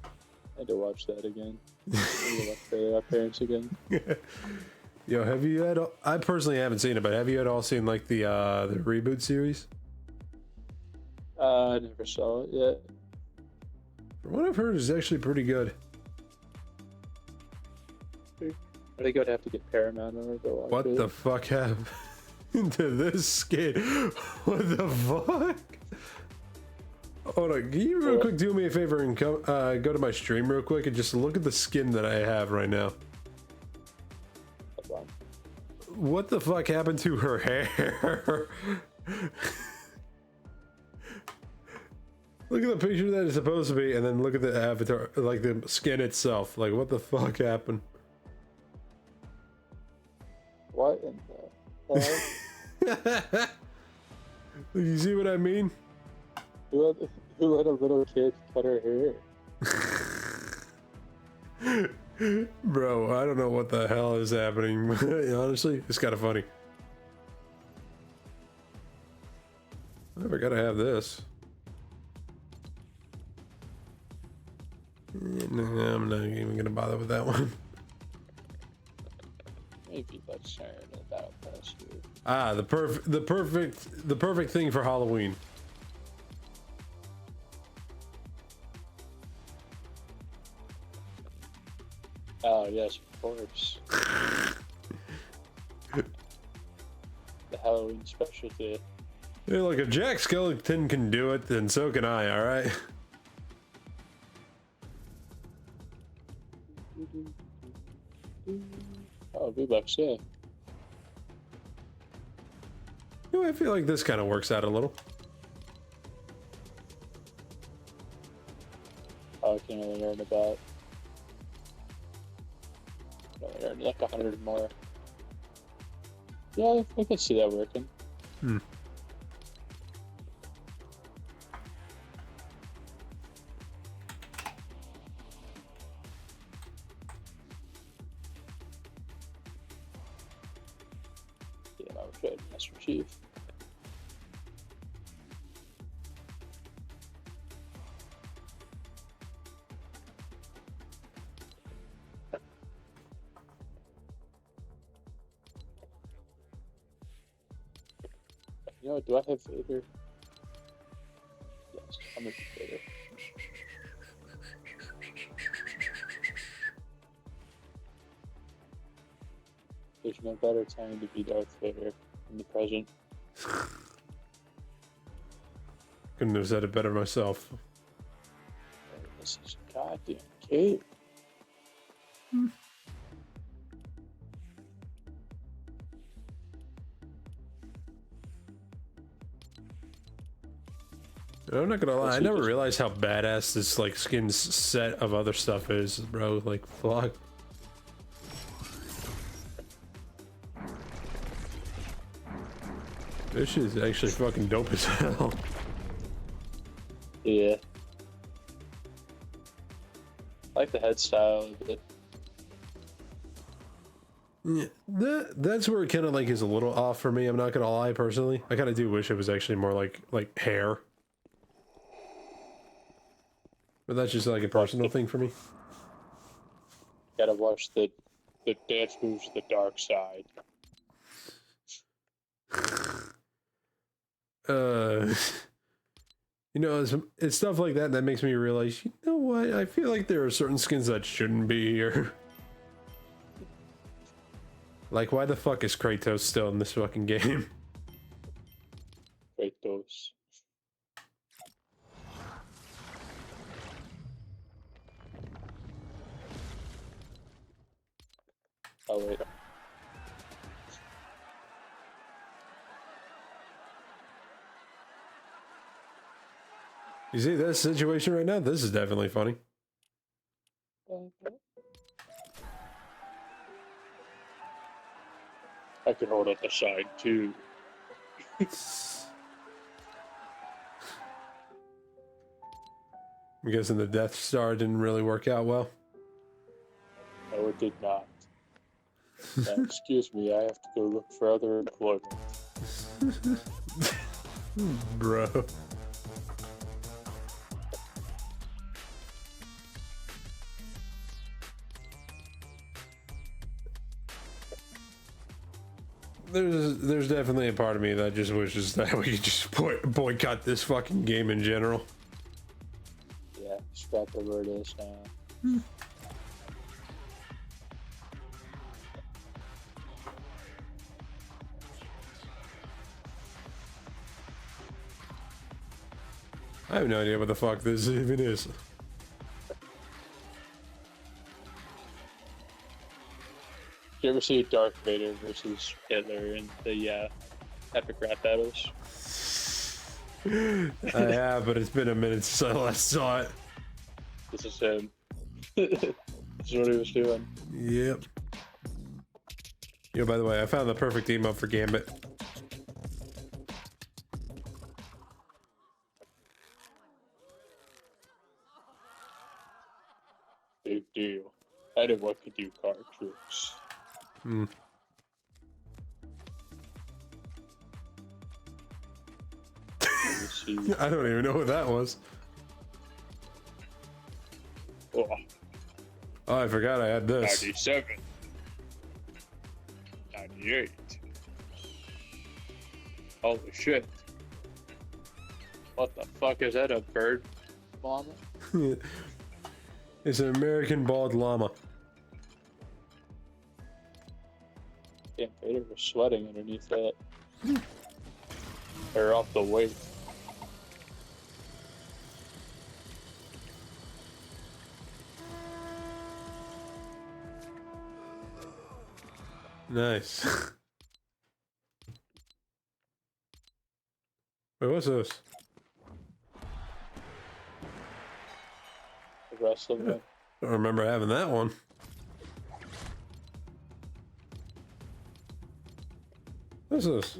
I had to watch that again. I had to watch Fairly Odd Parents again. Yo, have you had? I personally haven't seen it, but have you at all seen like the reboot series? I never saw it yet. From what I've heard, it's actually pretty good. I think I'd have to get Paramount in order to watch What it. the fuck happened to this skin? What the fuck? Hold on, can you real quick do me a favor and come, go to my stream real quick and just look at the skin that I have right now? Hold on. What the fuck happened to her hair? Look at the picture that it's supposed to be, and then look at the avatar, like the skin itself. Like, what the fuck happened? What in the hell? You see what I mean? Who let a little kid cut her hair? Bro, I don't know what the hell is happening. Honestly, it's kind of funny. I gotta have this. No, I'm not even gonna bother with that one. Maybe that's sharing the battle pass here. Ah, the perfect thing for Halloween. Oh yes, of course. The Halloween specialty. Yeah, look, if Jack Skellington can do it, then so can I, alright? Oh, V-Bucks, yeah. You know, I feel like this kind of works out a little. Oh, I can only earn about. I can only earn like 100 more. Yeah, I can see that working. Hmm. Yeah, I would trade Master Chief. You know what? Do I have Vader? Yes, I'm gonna be Vader. There's no better time to be Darth Vader than the present. Couldn't have said it better myself. This is a goddamn cape. I'm not gonna lie, I Unless you never just- realized how badass this like skin set of other stuff is, bro. Like, fuck. This shit is actually fucking dope as hell. Yeah. I like the head style of it. Yeah, that's where it kind of like is a little off for me. I'm not gonna lie, personally. I kind of do wish it was actually more like hair, but that's just like a personal thing for me. Gotta watch the dance moves of the dark side. Uh, you know, it's stuff like that that makes me realize, you know what? I feel like there are certain skins that shouldn't be here. Like, why the fuck is Kratos still in this fucking game? Kratos. Oh wait. You see this situation right now? This is definitely funny. I could hold up the side too. I'm guessing the Death Star didn't really work out well. No, it did not. Excuse me, I have to go look for other employment. Bro. There's definitely a part of me that just wishes that we could just boycott this fucking game in general. Yeah, scrap it where it is now. I have no idea what the fuck this even is. Did you ever see Darth Vader versus Hitler in the epic rap battles? I have, but it's been a minute since I last saw it. This is him. This is what he was doing. Yep. Yo, by the way, I found the perfect emote for Gambit. Big deal. Anyone could do card tricks. Hmm. Let me see. I don't even know what that was. Oh, Oh, I forgot I had this. 97. 98. Holy shit. What the fuck is that, a bird llama? It's an American bald llama. Damn, Vader was sweating underneath that. Or off the weight. Nice. Wait, what's this? The rest of it. I don't remember having that one. What's this?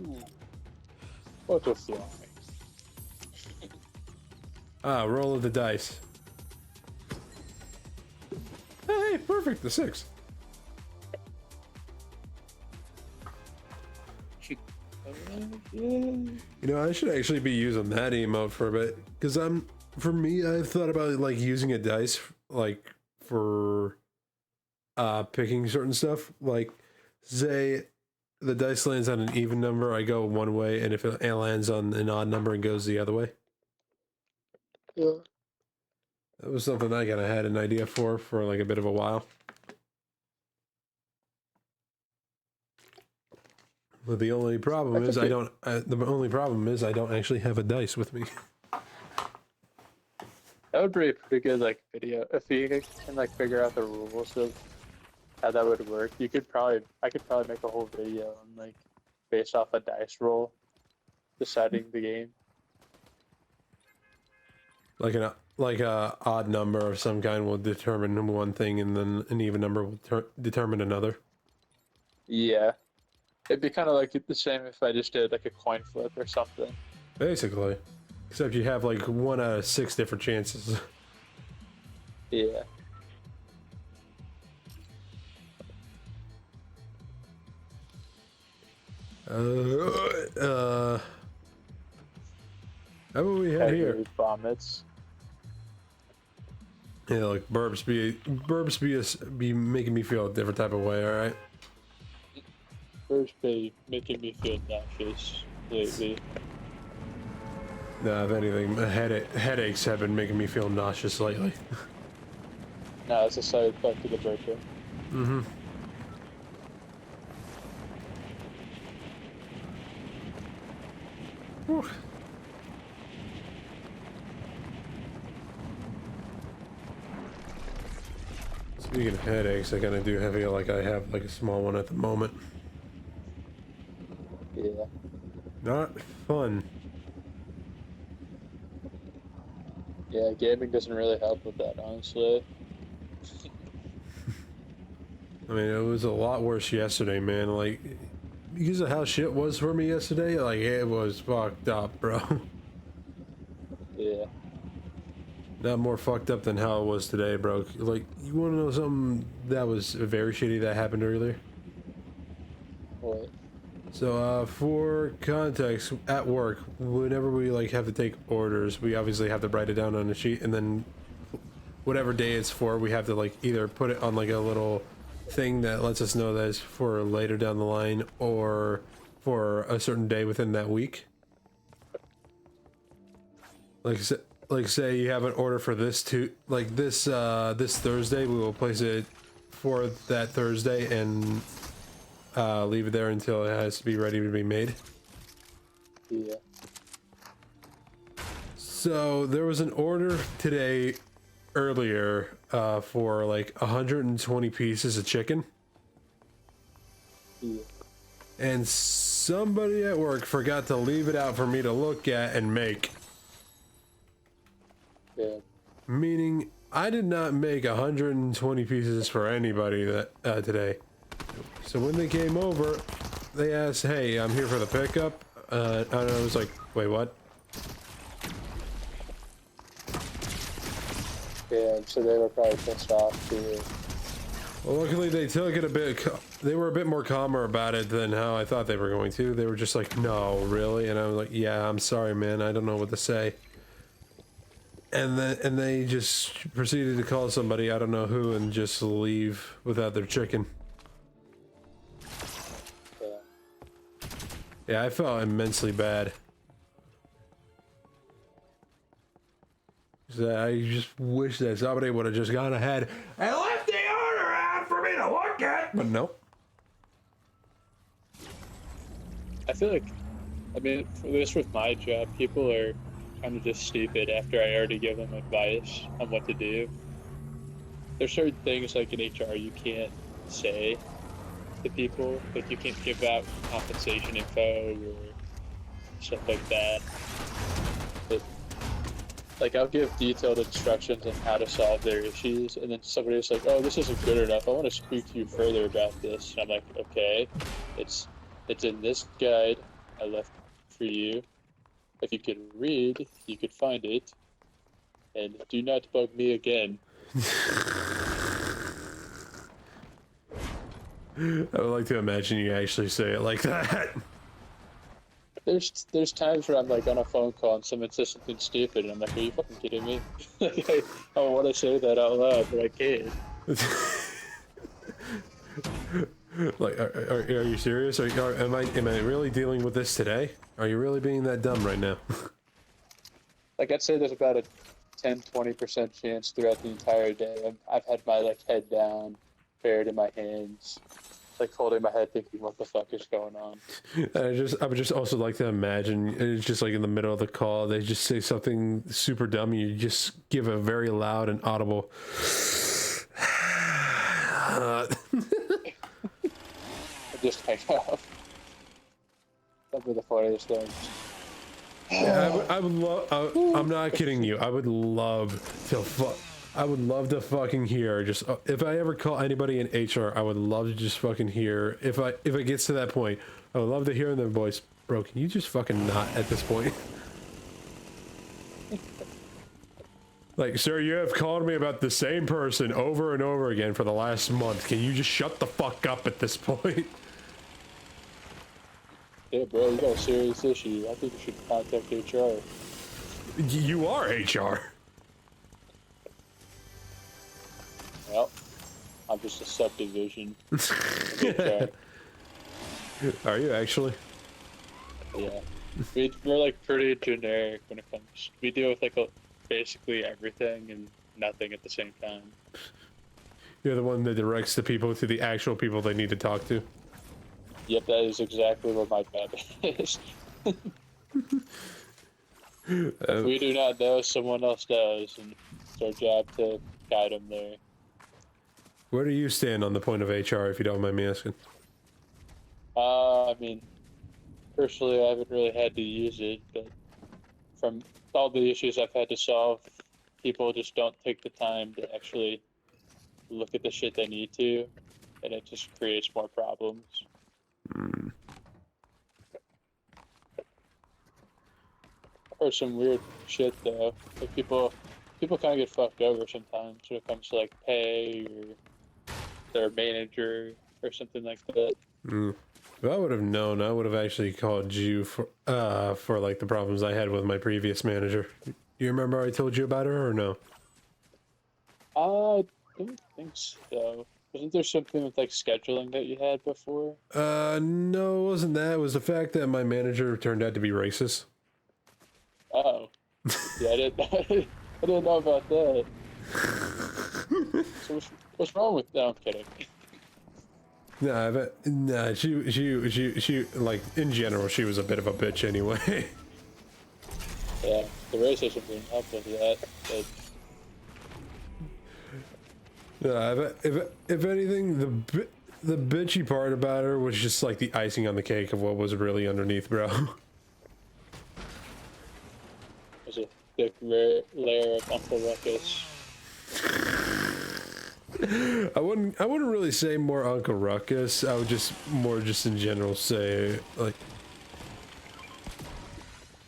What a fly. Ah, roll of the dice. Hey, perfect, the 6. You know, I should actually be using that emote for a bit, because for me, I've thought about like using a dice like for picking certain stuff. Like, say the dice lands on an even number, I go one way, and if it lands on an odd number, it goes the other way. Yeah. That was something I kind of had an idea for like a bit of a while. But the only problem is I don't. The only problem is I don't actually have a dice with me. That would be a pretty good like video if you can like figure out the rules of how that would work. I could probably make a whole video on like based off a dice roll deciding the game. like a odd number of some kind will determine one thing, and then an even number will determine another. Yeah. It'd be kind of like the same if I just did like a coin flip or something. Basically, except you have like 1 out of 6 different chances. Yeah. How about we head here? Vomits. Yeah, like burps be making me feel a different type of way. All right. First be making me feel nauseous lately. Nah, if anything, headaches have been making me feel nauseous lately. No, it's a side effect of the burping. Mm-hmm. Whew. Speaking of headaches, I kind of do feel like I have like a small one at the moment. Yeah. Not fun. Yeah, gaming doesn't really help with that, honestly. I mean, it was a lot worse yesterday, man. Like, because of how shit was for me yesterday, like, it was fucked up, bro. Yeah. Not more fucked up than how it was today, bro. Like, you want to know something that was very shitty that happened earlier? What? So, for context, at work, whenever we, like, have to take orders, we obviously have to write it down on a sheet, and then whatever day it's for, we have to, like, either put it on, like, a little thing that lets us know that it's for later down the line, or for a certain day within that week. Like say you have an order for this this Thursday, we will place it for that Thursday and leave it there until it has to be ready to be made. Yeah. So there was an order today earlier for like 120 pieces of chicken. Yeah. And somebody at work forgot to leave it out for me to look at and make. Yeah. Meaning, I did not make 120 pieces for anybody that today. So when they came over, they asked, "Hey, I'm here for the pickup." And I was like, "Wait, what?" Yeah, so they were probably pissed off too. Well, luckily they took it a bit. They were a bit more calmer about it than how I thought they were going to. They were just like, "No, really?" And I was like, "Yeah, I'm sorry, man. I don't know what to say." And they just proceeded to call somebody, I don't know who, and just leave without their chicken. Yeah. Yeah, I felt immensely bad. I just wish that somebody would have just gone ahead and left the order out for me to look at. But nope. I feel like, I mean, at least with my job, people are kind of just stupid after I already give them advice on what to do. There's certain things like in HR you can't say to people, like you can't give out compensation info or stuff like that. But, like I'll give detailed instructions on how to solve their issues, and then somebody's like, "Oh, this isn't good enough. I want to speak to you further about this." And I'm like, "Okay, it's in this guide I left for you. If you could read, you could find it. And do not bug me again." I would like to imagine you actually say it like that. There's times where I'm like on a phone call and someone says something stupid, and I'm like, "Are you fucking kidding me?" Like, I want to say that out loud, but I can't. Like, are you serious? Am I really dealing with this today? Are you really being that dumb right now? Like I'd say there's about a 10-20% chance throughout the entire day I've had my like head down, buried in my hands, like holding my head thinking, what the fuck is going on? I would just also like to imagine it's just like in the middle of the call, they just say something super dumb, and you just give a very loud and audible I just hang up. That'd be the funniest thing. Yeah, I would love. I'm not kidding you. I would love to. I would love to fucking hear. Just if I ever call anybody in HR, I would love to just fucking hear. If it gets to that point, I would love to hear their voice. Bro, can you just fucking not at this point? Like, sir, you have called me about the same person over and over again for the last month. Can you just shut the fuck up at this point? Yeah, bro, you got a serious issue. I think you should contact HR. You are HR. Well, I'm just a subdivision. of HR. Are you actually? Yeah. We're like pretty generic when it comes. We deal with like basically everything and nothing at the same time. You're the one that directs the people to the actual people they need to talk to. Yep, that is exactly what my job is. If we do not know, someone else does, and it's our job to guide them there. Where do you stand on the point of HR, if you don't mind me asking? I mean, personally, I haven't really had to use it, but from all the issues I've had to solve, people just don't take the time to actually look at the shit they need to, and it just creates more problems. Or some weird shit though. Like people kind of get fucked over sometimes when it comes to like pay or their manager or something like that. If I would have known, I would have actually called you for like the problems I had with my previous manager. You remember I told you about her or no? I don't think so. Wasn't there something with like scheduling that you had before? No, it wasn't that. It was the fact that my manager turned out to be racist. Oh. Yeah, I didn't I didn't know about that. So what's wrong with no, I'm kidding. Nah, but nah, she like in general she was a bit of a bitch anyway. Yeah, the racism didn't help with that, but If anything, the bitchy part about her was just like the icing on the cake of what was really underneath, bro. there's a thick layer of Uncle Ruckus. I wouldn't really say more Uncle Ruckus. I would just in general say like,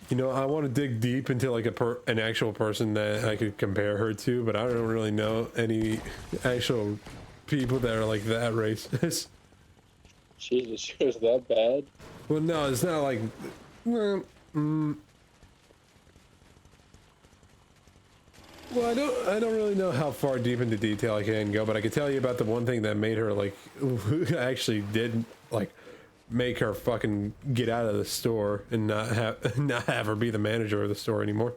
you know, I want to dig deep into like an actual person that I could compare her to, but I don't really know any actual people that are like that racist. Jesus, she was that bad? Well, no, it's not like. Well, Well, I don't really know how far deep into detail I can go, but I can tell you about the one thing that made her like actually did like make her fucking get out of the store and not have her be the manager of the store anymore.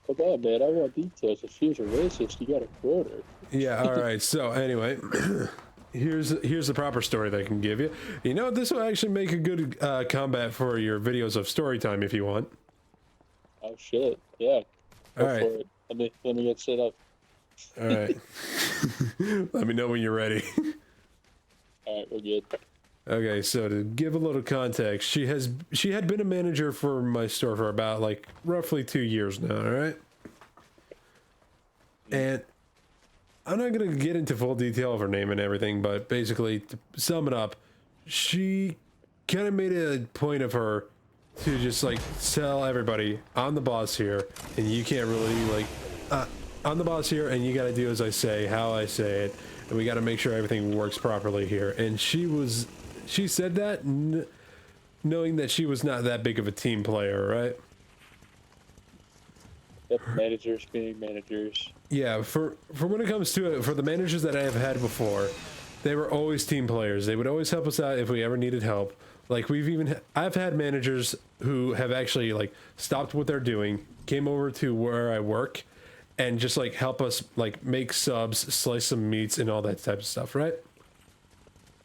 Come on, man, I want details. If she was a racist, you gotta quote her. Yeah, all right. So anyway, here's the proper story that I can give you. You know, this will actually make a good combat for your videos of story time if you want. Oh shit, yeah. Go All right. for it. Let me get set up. All right. Let me know when you're ready. Alright, we're good. Okay, so to give a little context, she had been a manager for my store for about like roughly 2 years now, all right? And I'm not gonna get into full detail of her name and everything, but basically to sum it up, she kind of made a point of her to just like tell everybody, I'm the boss here, and you can't really like, I'm the boss here, and you gotta do as I say, how I say it, and we gotta make sure everything works properly here. And she said that knowing that she was not that big of a team player, right? Yep, managers being managers. Yeah, for when it comes to it, for the managers that I have had before, they were always team players. They would always help us out if we ever needed help. Like I've had managers who have actually like stopped what they're doing, came over to where I work, and just like help us like make subs, slice some meats, and all that type of stuff, right?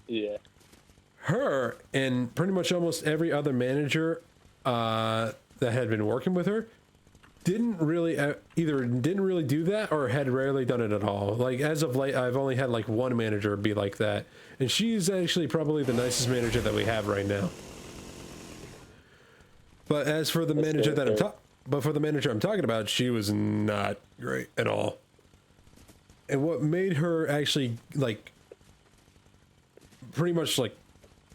Yeah. Her and pretty much almost every other manager that had been working with her didn't really either didn't really do that or had rarely done it at all. Like as of late, I've only had like one manager be like that, and she's actually probably the nicest manager that we have right now. But as for the That's manager fair, that I'm fair. but for the manager I'm talking about, she was not great at all. And what made her actually like pretty much like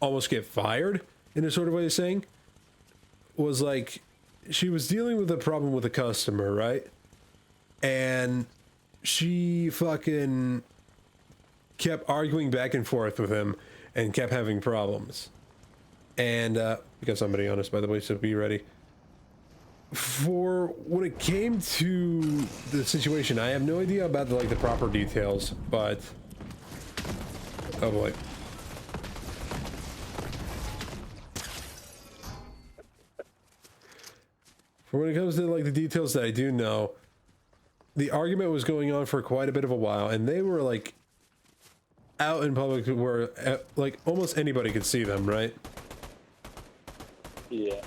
almost get fired in a sort of way of saying was like she was dealing with a problem with a customer, right? And she fucking kept arguing back and forth with him and kept having problems. And we got somebody on us, by the way, so be ready. For when it came to the situation, I have no idea about the proper details, but oh boy. For when it comes to like the details that I do know, the argument was going on for quite a bit of a while, and they were like out in public where like almost anybody could see them, right? Yeah.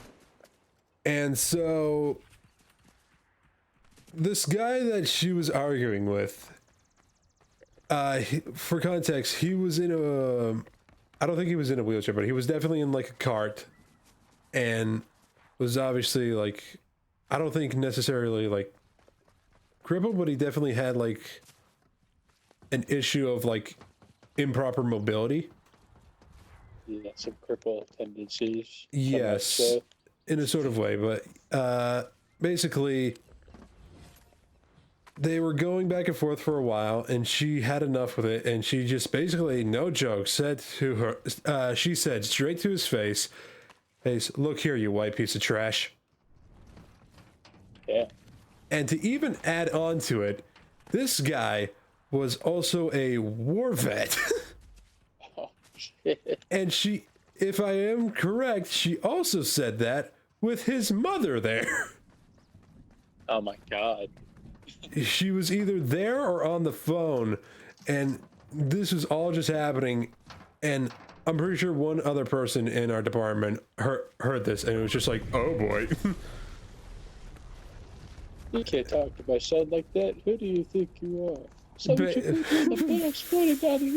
And so this guy that she was arguing with, for context, he was in a, I don't think he was in a wheelchair, but he was definitely in like a cart, and was obviously like, I don't think necessarily like crippled, but he definitely had like an issue of like improper mobility. Yeah, some cripple tendencies. Yes, in a sort of way, but basically they were going back and forth for a while, and she had enough with it, and she just basically, no joke, said to her, she said straight to his face, "Hey, look here, you white piece of trash." Yeah. And to even add on to it, this guy was also a war vet. Oh, shit. And she, if I am correct, she also said that with his mother there. Oh my god. She was either there or on the phone, and this was all just happening, and I'm pretty sure one other person in our department heard this, and it was just like, oh boy. You can't talk to my son like that. Who do you think you are? Son, you should put you in the box, pointing down the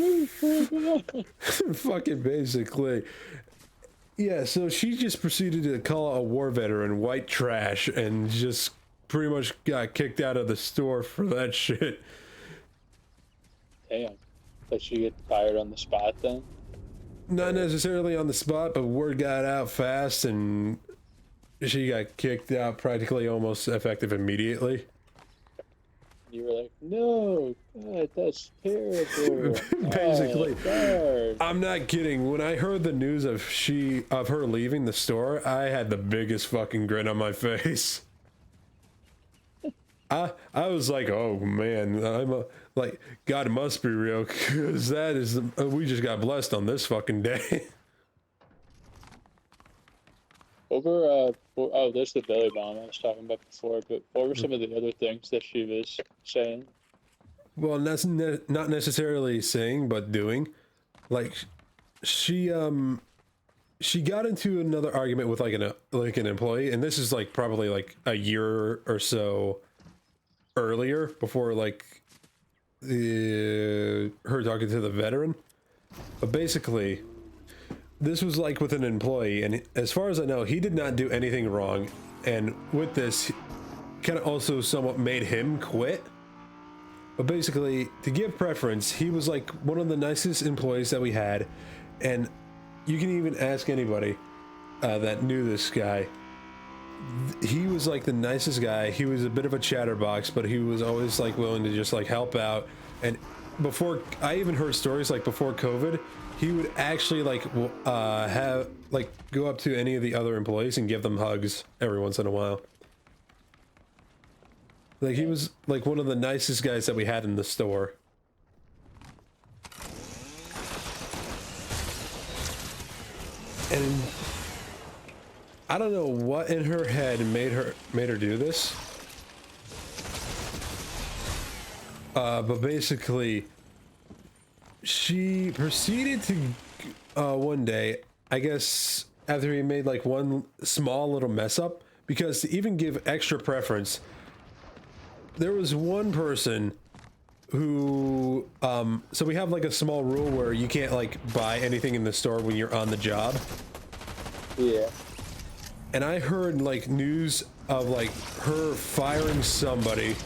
roof. Fucking basically. Yeah, so she just proceeded to call a war veteran white trash and just pretty much got kicked out of the store for that shit. Damn. Did she get fired on the spot then? Not necessarily on the spot, but word got out fast and she got kicked out practically almost effective immediately. You were like, no, God, that's terrible. Basically. Oh, I'm not kidding. When I heard the news of her leaving the store, I had the biggest fucking grin on my face. I was like, oh man, like, God must be real, because that is, we just got blessed on this fucking day. there's the belly bomb I was talking about before, but what were some of the other things that she was saying? Well, that's not necessarily saying, but doing. Like, she got into another argument with like an employee, and this is like probably like a year or so earlier, before like her talking to the veteran. But basically, this was like with an employee, and as far as I know, he did not do anything wrong, and with this kind of also somewhat made him quit. But basically, to give preference, he was like one of the nicest employees that we had, and you can even ask anybody that knew this guy. He was like the nicest guy. He was a bit of a chatterbox, but he was always like willing to just like help out. And before, I even heard stories like before COVID, he would actually like have like go up to any of the other employees and give them hugs every once in a while. Like, he was like one of the nicest guys that we had in the store. And I don't know what in her head made her do this. But basically, she proceeded to one day, I guess after he made like one small little mess up, because to even give extra preference, there was one person who so we have like a small rule where you can't like buy anything in the store when you're on the job. Yeah. and I heard like news of like her firing somebody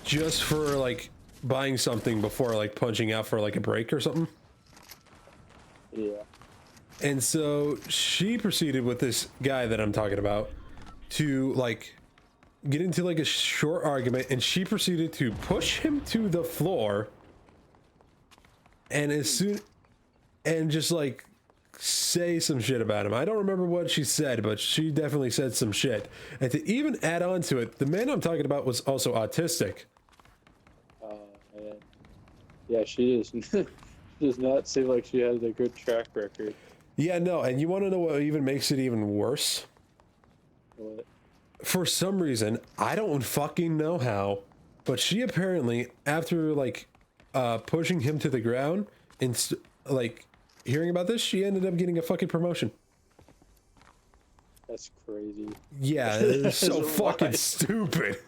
just for like buying something before like punching out for like a break or something. Yeah. And so she proceeded with this guy that I'm talking about to like get into like a short argument, and she proceeded to push him to the floor and just like say some shit about him. I don't remember what she said, but she definitely said some shit. And to even add on to it, the man I'm talking about was also autistic. Man. Yeah, she is. She does not seem like she has a good track record. Yeah, no, and you want to know what even makes it even worse? What? For some reason, I don't fucking know how, but she apparently, after like pushing him to the ground and like hearing about this, she ended up getting a fucking promotion. That's crazy. Yeah, it's so fucking stupid.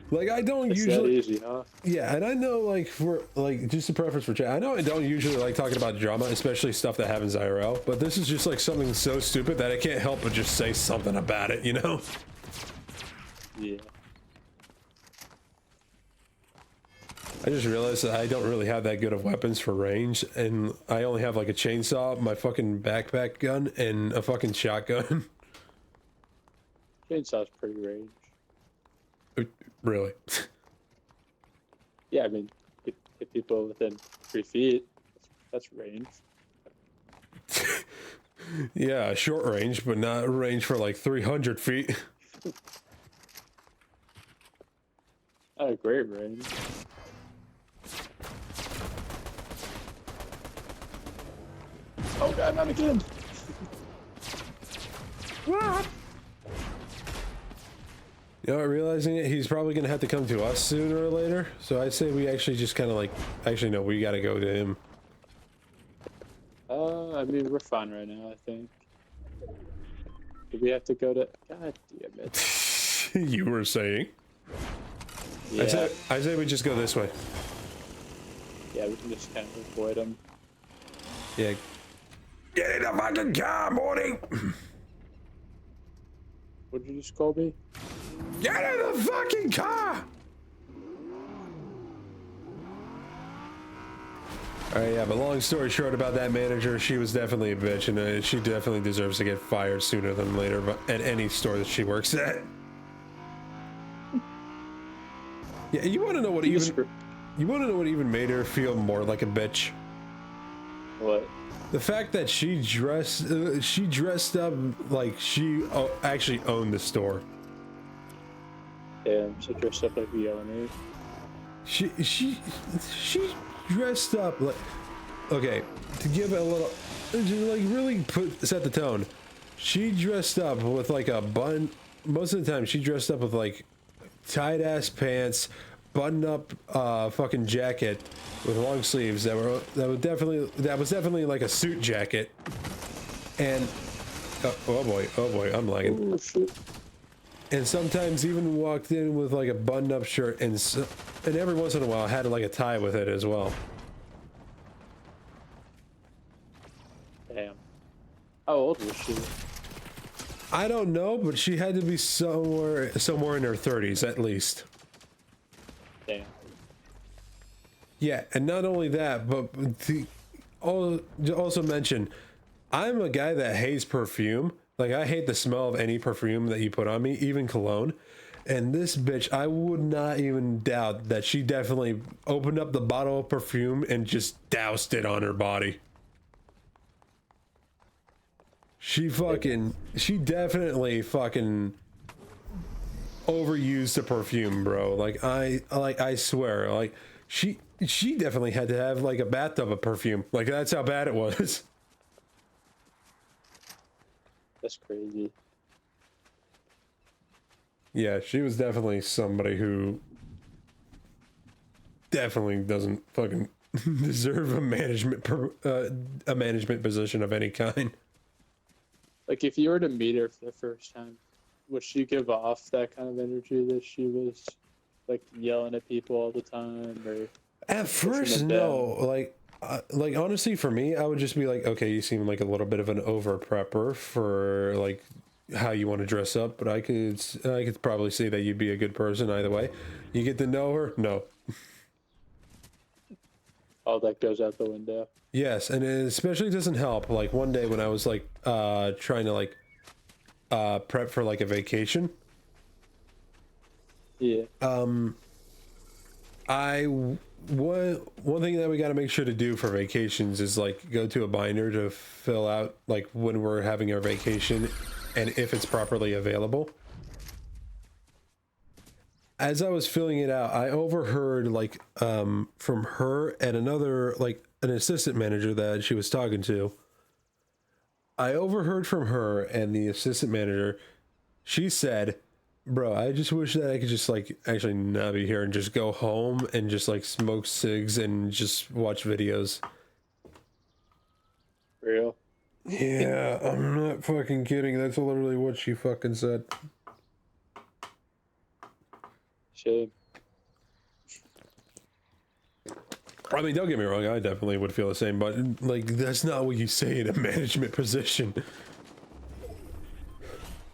Like, I don't It's usually. that easy, huh? Yeah, and I know, like, for like just a preference for chat. I know I don't usually like talking about drama, especially stuff that happens IRL. But this is just like something so stupid that I can't help but just say something about it. You know? Yeah. I just realized that I don't really have that good of weapons for range, and I only have like a chainsaw, my fucking backpack gun, and a fucking shotgun. Chainsaw's pretty range. Really? Yeah, I mean, hit people within 3 feet. That's range. Yeah, short range, but not range for like 300 feet. Not a great range. Oh god, not again! You know, realizing it, he's probably gonna have to come to us sooner or later. So I'd say we actually just kind of like, actually no, we gotta go to him. I mean, we're fine right now, I think. Do we have to go to... God damn it. You were saying? Yeah, I say we just go this way. yeah, we can just kind of avoid them. Yeah. Get in the fucking car, Morty! What did you just call me? Get in the fucking car! Alright, yeah, but long story short about that manager, she was definitely a bitch, and she definitely deserves to get fired sooner than later but at any store that she works at. Yeah, you want to know what even made her feel more like a bitch? What? The fact that she dressed up like she actually owned the store. Damn, she dressed up like the owner. She dressed up like, okay, to give it a little, like really set the tone. She dressed up with like a bun. Most of the time, she dressed up with like tight ass pants, button up fucking jacket with long sleeves that was definitely like a suit jacket. And oh boy, I'm lagging. Oh shit. And sometimes even walked in with like a button up shirt, and every once in a while had like a tie with it as well. Damn. How old was she? I don't know, but she had to be somewhere in her 30s at least. Damn. Yeah, and not only that, but also mention, I'm a guy that hates perfume. Like, I hate the smell of any perfume that you put on me, even cologne. And this bitch, I would not even doubt that she definitely opened up the bottle of perfume and just doused it on her body. She definitely fucking overused the perfume, bro. Like, I swear, like, she definitely had to have like a bathtub of perfume. Like, that's how bad it was. That's crazy. Yeah, she was definitely somebody who definitely doesn't fucking deserve a management position of any kind. Like, if you were to meet her for the first time, would she give off that kind of energy that she was, like, yelling at people all the time, or At first, no. Like, Like honestly, for me, I would just be like, okay, you seem like a little bit of an over prepper for like how you want to dress up, but I could probably see that you'd be a good person either way. You get to know her, no. All that goes out the window. Yes, and it especially doesn't help. Like one day when I was like trying to like prep for like a vacation, Yeah. One thing that we got to make sure to do for vacations is like go to a binder to fill out like when we're having our vacation and if it's properly available. As I was filling it out, I overheard like from her and another like an assistant manager that she was talking to. I overheard from her and the assistant manager. She said, "Bro, I just wish that I could just like actually not be here and just go home and just like smoke cigs and just watch videos." Real. Yeah, I'm not fucking kidding. That's literally what she fucking said. Shame. I mean, don't get me wrong, I definitely would feel the same, but like that's not what you say in a management position.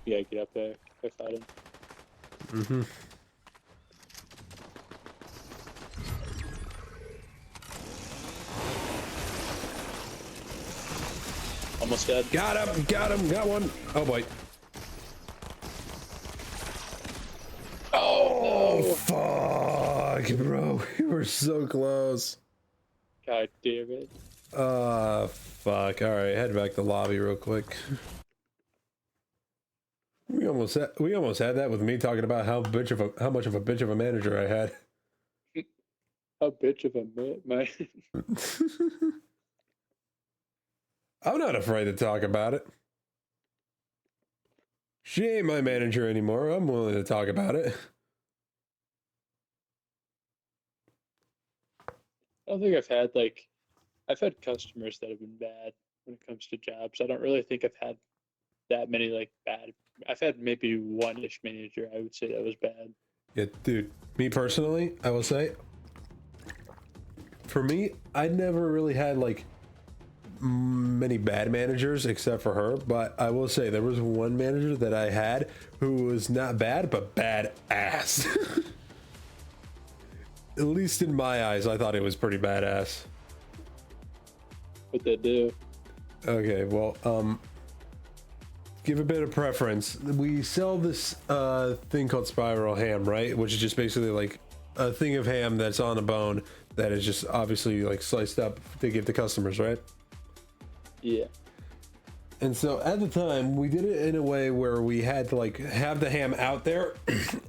Yeah, get up there. I fought him. Mm-hmm. Almost dead. Got him, got one. Oh boy. Oh, no. Fuck, bro. We were so close. God damn it. Fuck. Alright, head back to the lobby real quick. We almost had that with me talking about how much of a bitch of a manager I had. A bitch of a man. I'm not afraid to talk about it. She ain't my manager anymore. I'm willing to talk about it. I don't think I've had customers that have been bad when it comes to jobs. I don't really think I've had that many like bad. I've had maybe one-ish manager I would say that was bad. Yeah, dude. Me personally, I will say, for me, I never really had like many bad managers except for her, but I will say there was one manager that I had who was not bad, but bad ass. At least in my eyes, I thought it was pretty badass. What they do. Okay, well, give a bit of preference. We sell this thing called spiral ham, right? Which is just basically like a thing of ham that's on a bone that is just obviously like sliced up to give to customers, right? Yeah. And so at the time, we did it in a way where we had to like have the ham out there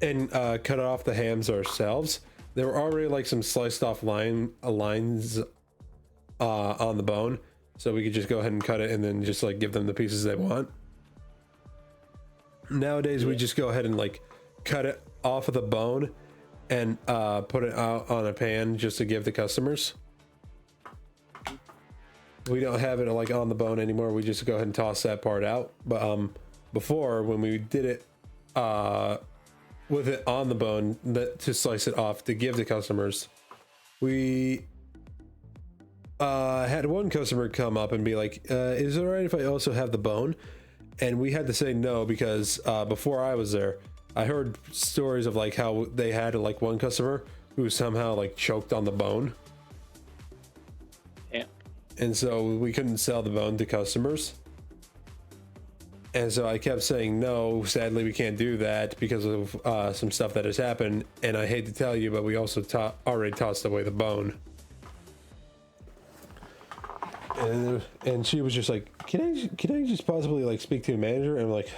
and cut off the hams ourselves. There were already like some sliced off lines on the bone, so we could just go ahead and cut it and then just like give them the pieces they want. Nowadays, we just go ahead and like cut it off of the bone and put it out on a pan just to give the customers. We don't have it like on the bone anymore. We just go ahead and toss that part out. But before, when we did it with it on the bone to slice it off to give the customers, we had one customer come up and be like, is it all right if I also have the bone? And we had to say no because before I was there, I heard stories of like how they had like one customer who somehow like choked on the bone. Yeah. And so we couldn't sell the bone to customers. And so I kept saying, no, sadly, we can't do that because of some stuff that has happened. And I hate to tell you, but we also already tossed away the bone. And she was just like, can I just possibly like speak to a manager? And I'm like,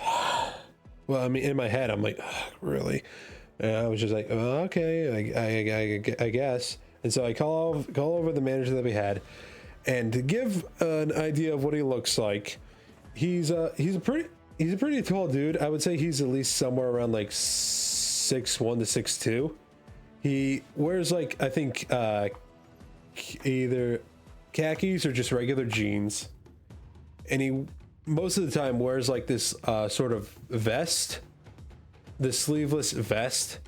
well, I mean, in my head, I'm like, really? And I was just like, oh, okay, I guess. And so I call over the manager that we had. And to give an idea of what he looks like, he's a pretty tall dude. I would say he's at least somewhere around like 6'1" to 6'2". He wears like, I think either khakis or just regular jeans, and he most of the time wears like this sort of vest, the sleeveless vest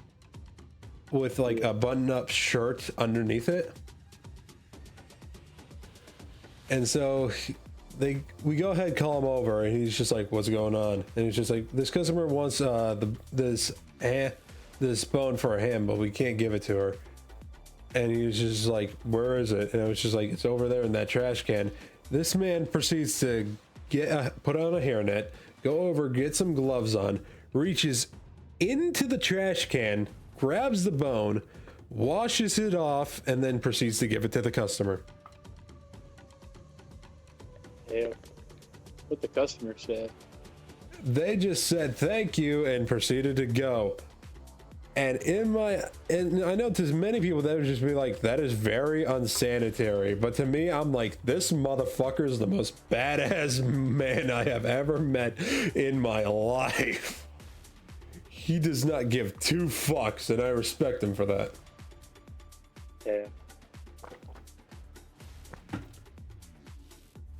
with like a button-up shirt underneath it. And so we go ahead, call him over, and he's just like, "What's going on?" And he's just like, "This customer wants this bone for a ham, but we can't give it to her." And he was just like, "Where is it?" And I was just like, "It's over there in that trash can." This man proceeds to put on a hairnet, go over, get some gloves on, reaches into the trash can, grabs the bone, washes it off, and then proceeds to give it to the customer. Yeah. What the customer said. They just said thank you and proceeded to go. And I know to many people that would just be like, that is very unsanitary. But to me, I'm like, this motherfucker is the most badass man I have ever met in my life. He does not give two fucks, and I respect him for that. Yeah.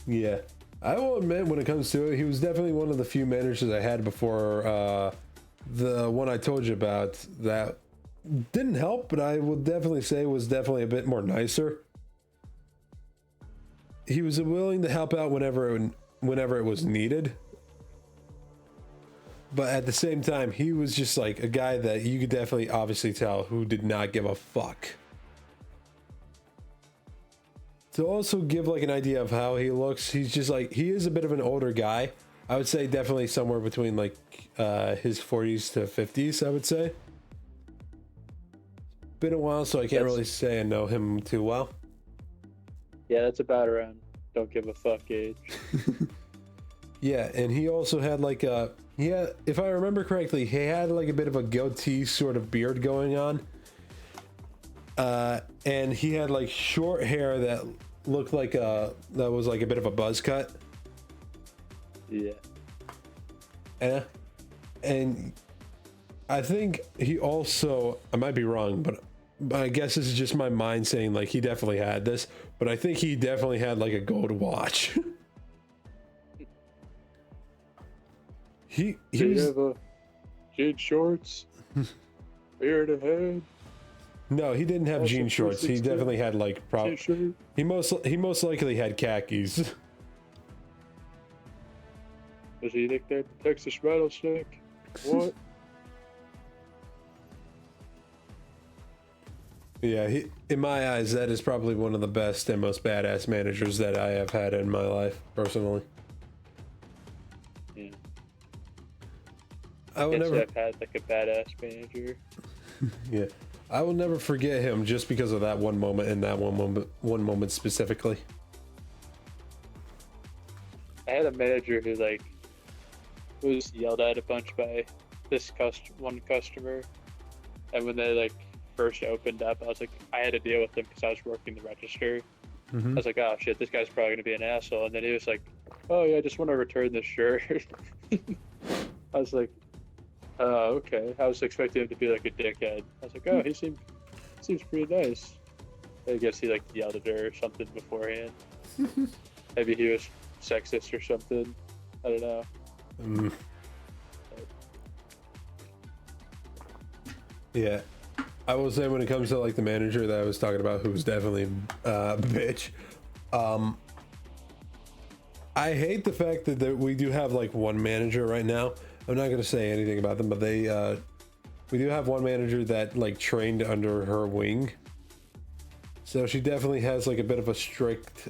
Yeah. I will admit, when it comes to it, he was definitely one of the few managers I had before the one I told you about that didn't help, but I would definitely say was definitely a bit more nicer. He was willing to help out whenever it was needed. But at the same time, he was just like a guy that you could definitely obviously tell who did not give a fuck. To also give like an idea of how he looks, he's just like, he is a bit of an older guy. I would say definitely somewhere between like his 40s to 50s, I would say. Been a while, so I can't really say I know him too well. Yeah, that's about around don't give a fuck age. Yeah, and he also had like if I remember correctly, he had like a bit of a goatee sort of beard going on. And he had like short hair that looked like that was like a bit of a buzz cut. Yeah. And I think he also, I might be wrong, but I guess this is just my mind saying like he definitely had this, but I think he definitely had like a gold watch. he was jean shorts, beard ahead. No, he didn't have jean shorts. He definitely had like he most likely had khakis. Does he think that Texas rattlesnake? What? Yeah, in my eyes, that is probably one of the best and most badass managers that I have had in my life, personally. Yeah. I will never. I've had like a badass manager. Yeah, I will never forget him just because of that one moment and that one moment specifically. I had a manager who like was yelled at a bunch by this one customer, and when they like first opened up, I was like, I had to deal with them because I was working the register. I was like, oh shit, this guy's probably gonna be an asshole. And then he was like, oh yeah, I just want to return this shirt. I was like, oh okay. I was expecting him to be like a dickhead. I was like, oh, he seems pretty nice. I guess he like yelled at her or something beforehand. Maybe he was sexist or something. I don't know. Yeah, I will say when it comes to like the manager that I was talking about, who was definitely a bitch. I hate the fact that we do have like one manager right now. I'm not gonna say anything about them, but we do have one manager that like trained under her wing. So she definitely has like a bit of a strict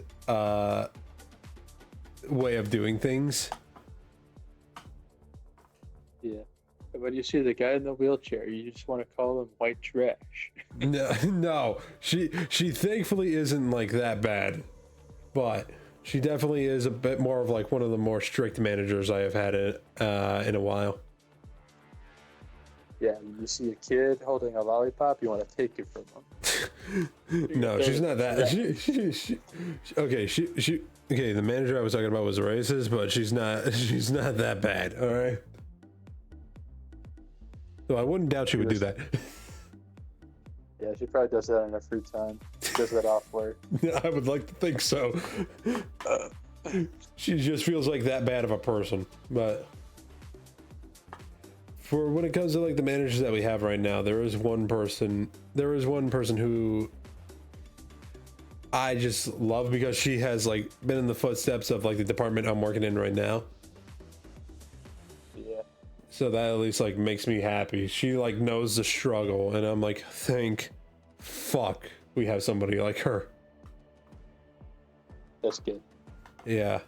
way of doing things. Yeah. When you see the guy in the wheelchair, you just want to call him white trash. No, she thankfully isn't like that bad, but she definitely is a bit more of like one of the more strict managers I have had in a while. Yeah, when you see a kid holding a lollipop, you want to take it from him. No, she's not that. Okay, the manager I was talking about was racist, but she's not that bad. All right. So I wouldn't doubt she would do that. Yeah, she probably does that in her free time. She does that off work. I would like to think so. She just feels like that bad of a person. But for when it comes to like the managers that we have right now, there is one person who I just love because she has like been in the footsteps of like the department I'm working in right now. Yeah. So that at least like makes me happy. She like knows the struggle, and I'm like, thank fuck we have somebody like her. That's good. Yeah.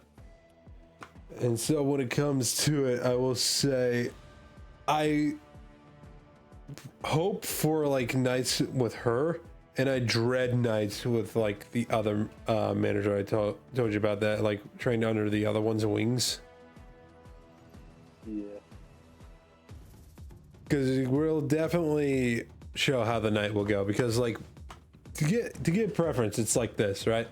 And so when it comes to it, I will say I hope for like nights with her, and I dread nights with like the other manager I told you about, that like trained under the other one's wings. Yeah. Because we'll definitely show how the night will go, because like to get preference, it's like this, right?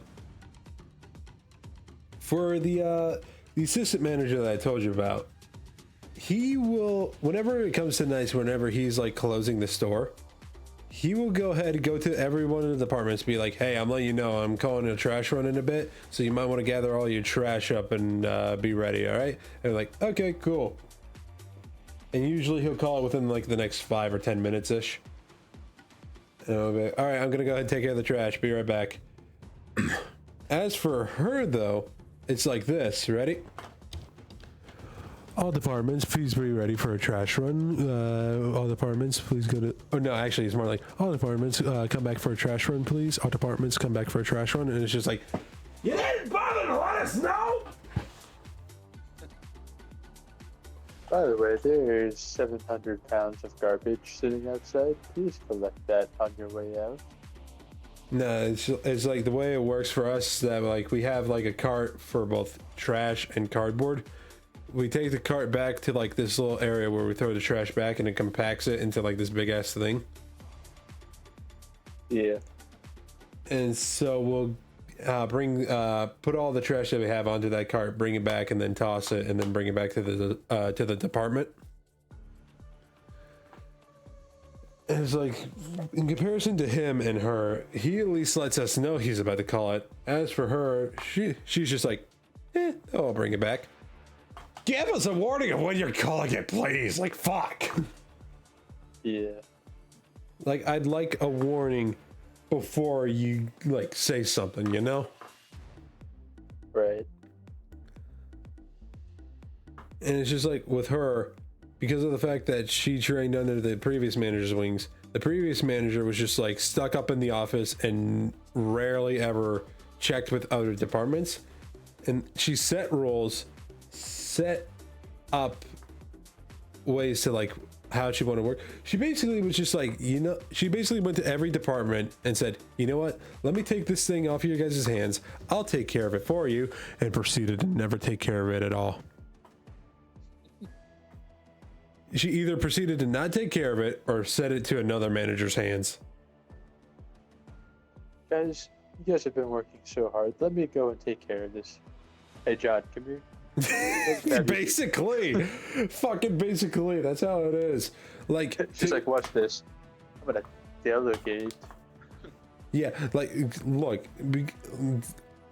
For the assistant manager that I told you about, he will, whenever it comes to nights, whenever he's like closing the store, he will go ahead and go to every one of the departments, be like, hey, I'm letting you know I'm calling a trash run in a bit, so you might want to gather all your trash up and be ready, all right? And like, okay, cool. And usually he'll call it within like the next 5 or 10 minutes ish. And I'll be, all right, I'm gonna go ahead and take care of the trash, be right back. As for her though, it's like this, ready? All departments, please be ready for a trash run. All departments, please go to... Oh, no, actually, it's more like, all departments, come back for a trash run, please. All departments, come back for a trash run. And it's just like, you didn't bother to let us know? By the way, there's 700 pounds of garbage sitting outside. Please collect that on your way out. No, it's like the way it works for us, that like we have like a cart for both trash and cardboard. We take the cart back to like this little area where we throw the trash back, and it compacts it into like this big ass thing. Yeah. And so we'll put all the trash that we have onto that cart, bring it back, and then toss it, and then bring it back to the department. And it's like, in comparison to him and her, he at least lets us know he's about to call it. As for her, she's just like, I'll bring it back. Give us a warning of when you're calling it, please. Like, fuck. Yeah. Like, I'd like a warning before you like say something, you know? Right. And it's just like with her, because of the fact that she trained under the previous manager's wings, the previous manager was just like stuck up in the office and rarely ever checked with other departments. And she set rules, set up ways to like how she wanted to work. She basically was just like, you know, she basically went to every department and said, you know what, let me take this thing off your guys' hands, I'll take care of it for you, and proceeded to never take care of it at all. She either proceeded to not take care of it or set it to another manager's hands. Guys, you guys have been working so hard. Let me go and take care of this. Hey, John, come here. Basically, fucking basically, that's how it is. Like, she's like, watch this. I'm gonna delegate. Yeah, like, look,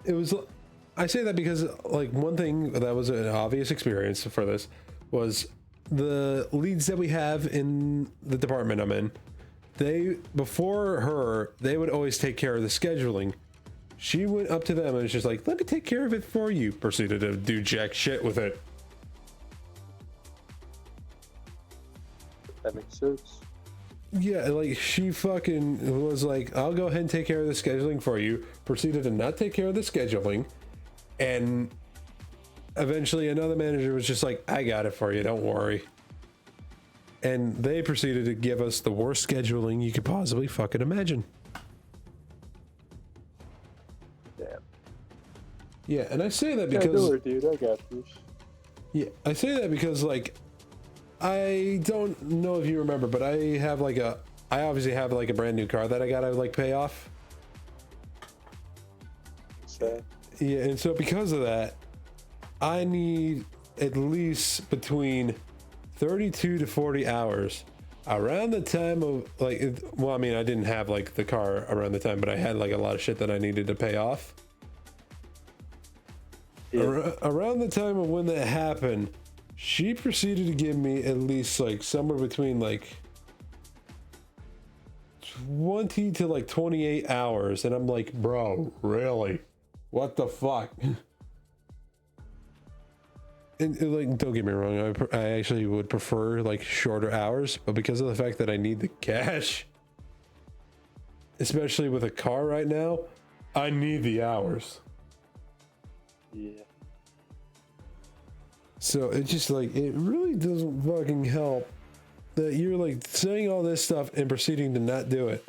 it was. I say that because, like, one thing that was an obvious experience for this was the leads that we have in the department I'm in. They, before her, they would always take care of the scheduling. She went up to them and was just like, let me take care of it for you. Proceeded to do jack shit with it. That makes sense. Yeah, like, she fucking was like, I'll go ahead and take care of the scheduling for you. Proceeded to not take care of the scheduling. And eventually another manager was just like, I got it for you, don't worry. And they proceeded to give us the worst scheduling you could possibly fucking imagine. Damn. Yeah, and I say that because... Yeah, don't worry, dude, I got this. Yeah, I say that because, like, I don't know if you remember, but I obviously have like a brand new car that I gotta like pay off. So. Yeah, and so because of that, I need at least between 32 to 40 hours around the time of like, well, I mean, I didn't have like the car around the time, but I had like a lot of shit that I needed to pay off. Yeah. Around the time of when that happened, she proceeded to give me at least like somewhere between like 20 to like 28 hours, and I'm like, bro, really? What the fuck? And like, don't get me wrong, I actually would prefer like shorter hours, but because of the fact that I need the cash, especially with a car right now, I need the hours. Yeah. So it's just like, it really doesn't fucking help that you're like saying all this stuff and proceeding to not do it.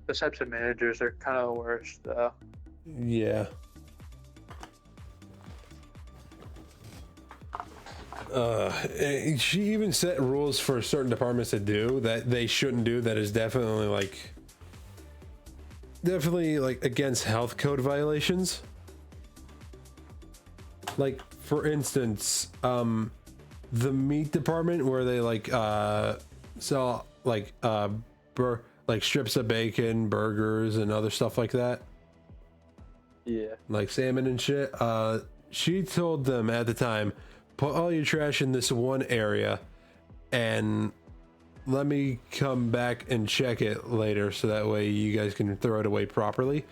Those types of managers are kind of the worst, though. Yeah. She even set rules for certain departments to do that they shouldn't do. That is definitely like against health code violations. Like, for instance, the meat department where they like sell like like strips of bacon, burgers, and other stuff like that. Yeah. Like salmon and shit. She told them at the time, put all your trash in this one area and let me come back and check it later so that way you guys can throw it away properly.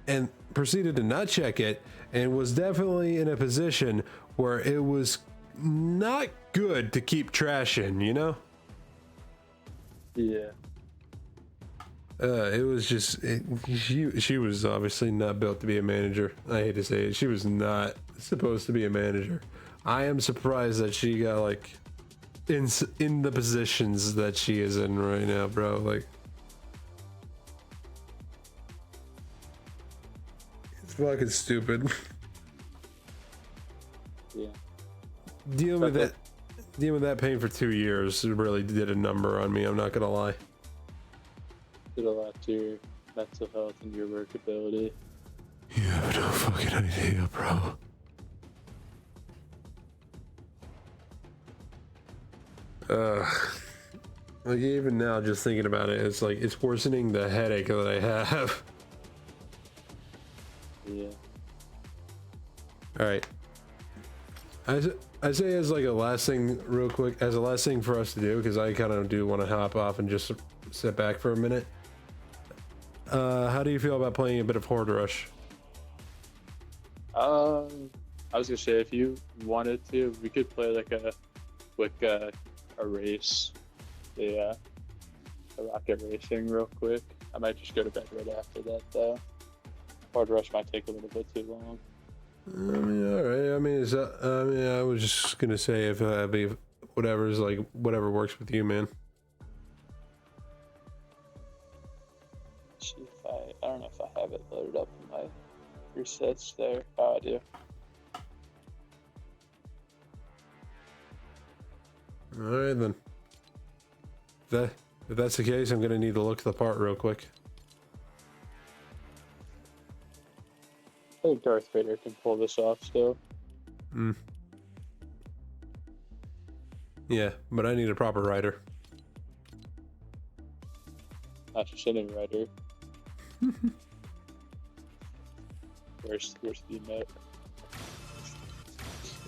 And proceeded to not check it, and was definitely in a position where it was not good to keep trash in, you know? Yeah. It was just she was obviously not built to be a manager. I hate to say it, she was not supposed to be a manager. I am surprised that she got like in the positions that she is in right now, bro. Like, it's fucking stupid. Yeah. Dealing with that pain for 2 years really did a number on me. I'm not gonna lie. Did a lot to your mental health and your workability. You have no fucking idea, bro. Like, even now, just thinking about it, it's like it's worsening the headache that I have. Yeah. All right. I say as like a last thing, real quick, as a last thing for us to do, because I kind of do want to hop off and just sit back for a minute. How do you feel about playing a bit of Horde Rush? I was gonna say, if you wanted to, we could play like a quick a race, a rocket racing real quick. I might just go to bed right after that though. Horde Rush might take a little bit too long. I mean, all right. I mean, I was just gonna say if be whatever works with you, man. See if I don't know if I have it loaded up in my resets there. Oh, I do. All right then. If that's the case, I'm gonna need to look the part real quick. I think Darth Vader can pull this off still. Yeah, but I need a proper rider. Not just any rider. Where's the note?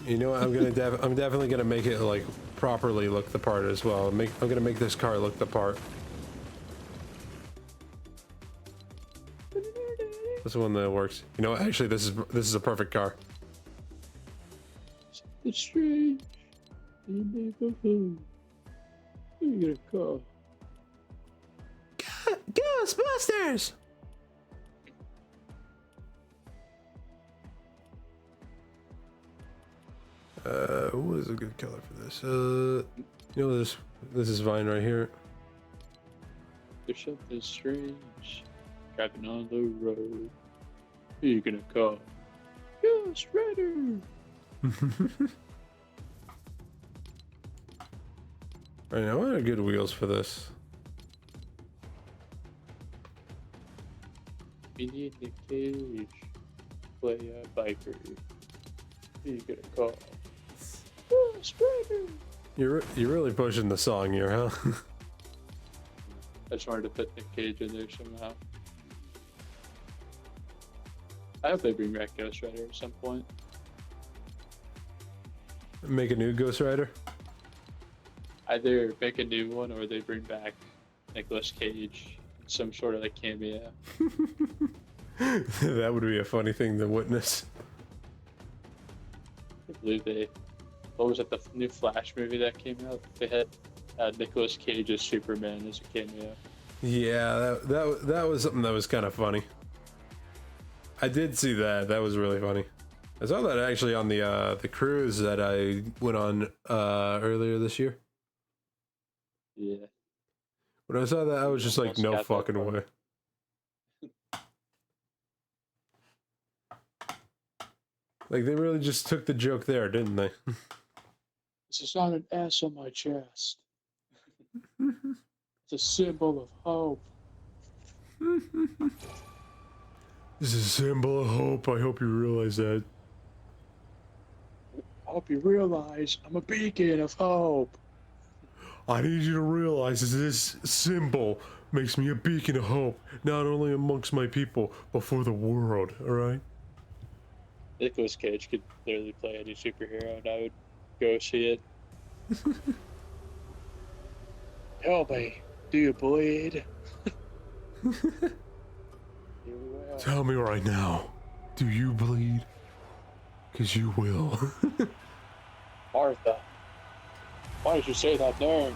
You know what? I'm definitely gonna make it like properly look the part as well. I'm gonna make this car look the part. This one that works. You know what? Actually, this is a perfect car. It's strange. You make a fool. Who you gonna call? Ghostbusters! What is a good color for this? You know, this is Vine right here. There's something strange driving on the road. Who you gonna call? Ghost Rider! Right now, what are good wheels for this? We need Nick Cage. Play a biker. Who you gonna call? Ghost Rider! You're really pushing the song here, huh? I just wanted to put Nick Cage in there somehow. I hope they bring back Ghost Rider at some point. Make a new Ghost Rider? either make a new one or they bring back Nicolas Cage in some sort of like cameo. That would be a funny thing to witness. I believe they. What was it? The new Flash movie that came out. They had Nicolas Cage as Superman as a cameo. Yeah, that was something that was kind of funny. I did see that. That was really funny. I saw that actually on the cruise that I went on earlier this year. Yeah. When I saw that, I was just like, Almost no got that fucking far. way. Like, they really just took the joke there, didn't they? This is not an S on my chest. It's a symbol of hope. This is a symbol of hope. I hope you realize that. I hope you realize I'm a beacon of hope. I need you to realize that this symbol makes me a beacon of hope, not only amongst my people, but for the world, alright? Nicolas Cage could literally play any superhero, and I would go see it. Tell me, do you bleed? You will. Tell me right now, do you bleed? Because you will. Martha, why did you say that name?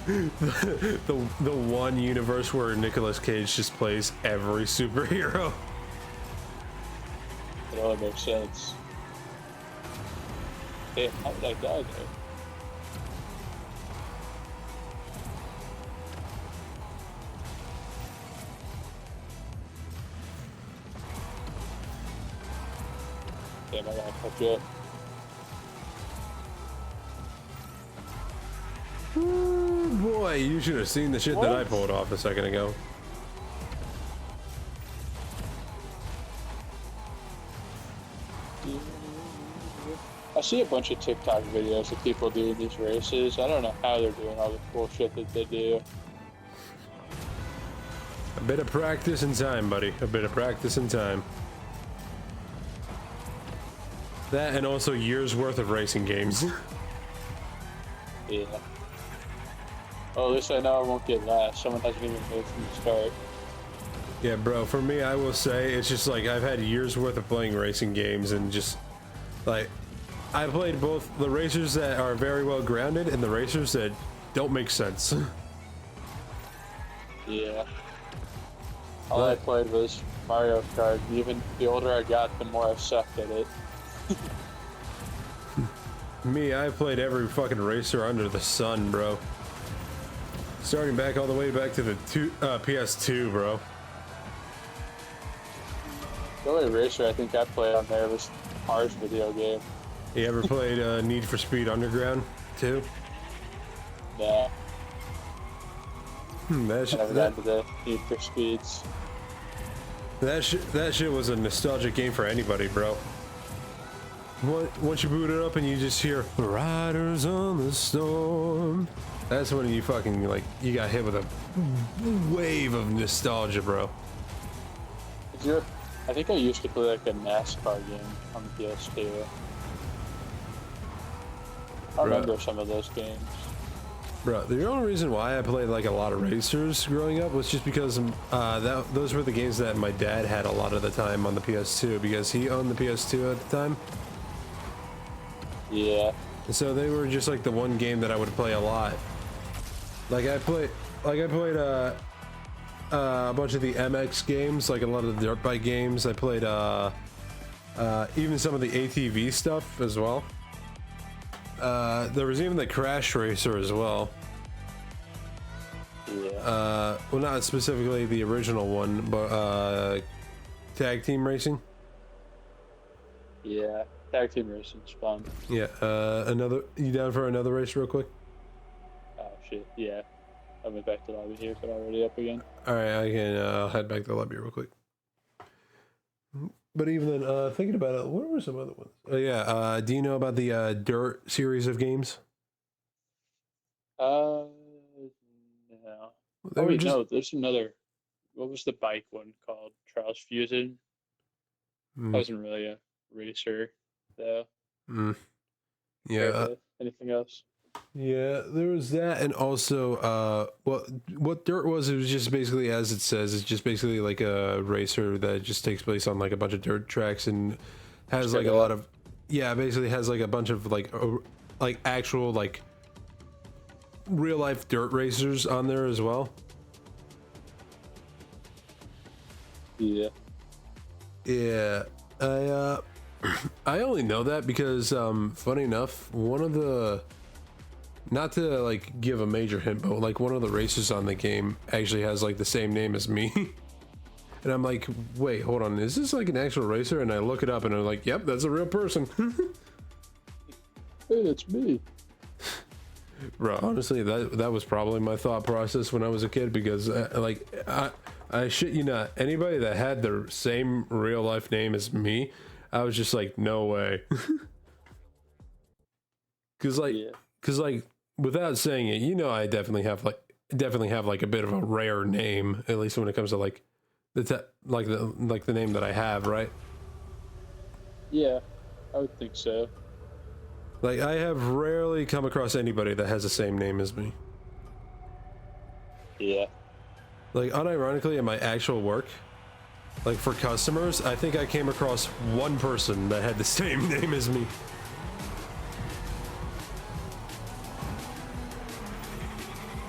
the one universe where Nicolas Cage just plays every superhero. It only makes sense. Hey, how did I die there? Damn, I gotta catch up. Ooh, boy, you should have seen the shit that I What? pulled off a second ago. I see a bunch of TikTok videos of people doing these races. I don't know how they're doing all the cool shit that they do. A bit of practice and time, buddy. A bit of practice and time. That and also years worth of racing games. Yeah. Oh, at least I know I won't get last. Someone hasn't even moved from the start. Yeah, bro, for me, I will say, it's just like, I've had years worth of playing racing games and just, like, I played both the racers that are very well grounded and the racers that don't make sense. Yeah. All I played was Mario Kart. Even the older I got, the more I sucked at it. Me, I played every fucking racer under the sun, bro. Starting back all the way back to the PS2, bro. The only racer I think I played on there was Cars video game. You ever played Need for Speed Underground, too? Nah, That I never shit, got into the Need for Speeds. that shit was a nostalgic game for anybody, bro. Once you boot it up and you just hear "Riders on the Storm," that's when you fucking, like, you got hit with a wave of nostalgia, bro. I think I used to play like a NASCAR game on the PS2. I remember some of those games. Bro, the only reason why I played like a lot of racers growing up was just because those were the games that my dad had a lot of the time on the PS2 because he owned the PS2 at the time. Yeah. And so they were just like the one game that I would play a lot. I played a bunch of the MX games, like a lot of the dirt bike games. I played even some of the ATV stuff as well. There was even the Crash Racer as well. Yeah. Well, not specifically the original one, but tag team racing. Yeah. Tag team racing's fun. Yeah. You down for another race, real quick? Oh shit. Yeah. I went back to lobby here, but already up again. All right, I can head back to the lobby real quick. But even then, thinking about it, what were some other ones? Oh yeah, do you know about the Dirt series of games? No. They Oh were wait, just. no. There's another. What was the bike one called? Trials Fusion. I Mm, wasn't really a racer, though. mm, Compared yeah, to anything else. Yeah, there was that, and also, what Dirt was, it was just basically, as it says, it's just basically like a racer that just takes place on like a bunch of dirt tracks and has like a lot of, yeah, basically has like a bunch of like actual like real life dirt racers on there as well. Yeah. Yeah, I only know that because, funny enough, one of the, not to like give a major hint, but like one of the racers on the game actually has like the same name as me. And I'm like, wait, hold on, is this like an actual racer? And I look it up and I'm like, yep, that's a real person. Hey, that's me. Bro, honestly, that was probably my thought process when I was a kid, because I shit you not, anybody that had the same real life name as me, I was just like, no way. Cause like without saying it, you know, I definitely have like a bit of a rare name, at least when it comes to like the name that I have, right? Yeah, I would think so. Like, I have rarely come across anybody that has the same name as me. Yeah. Like, unironically, in my actual work, like for customers, I think I came across one person that had the same name as me.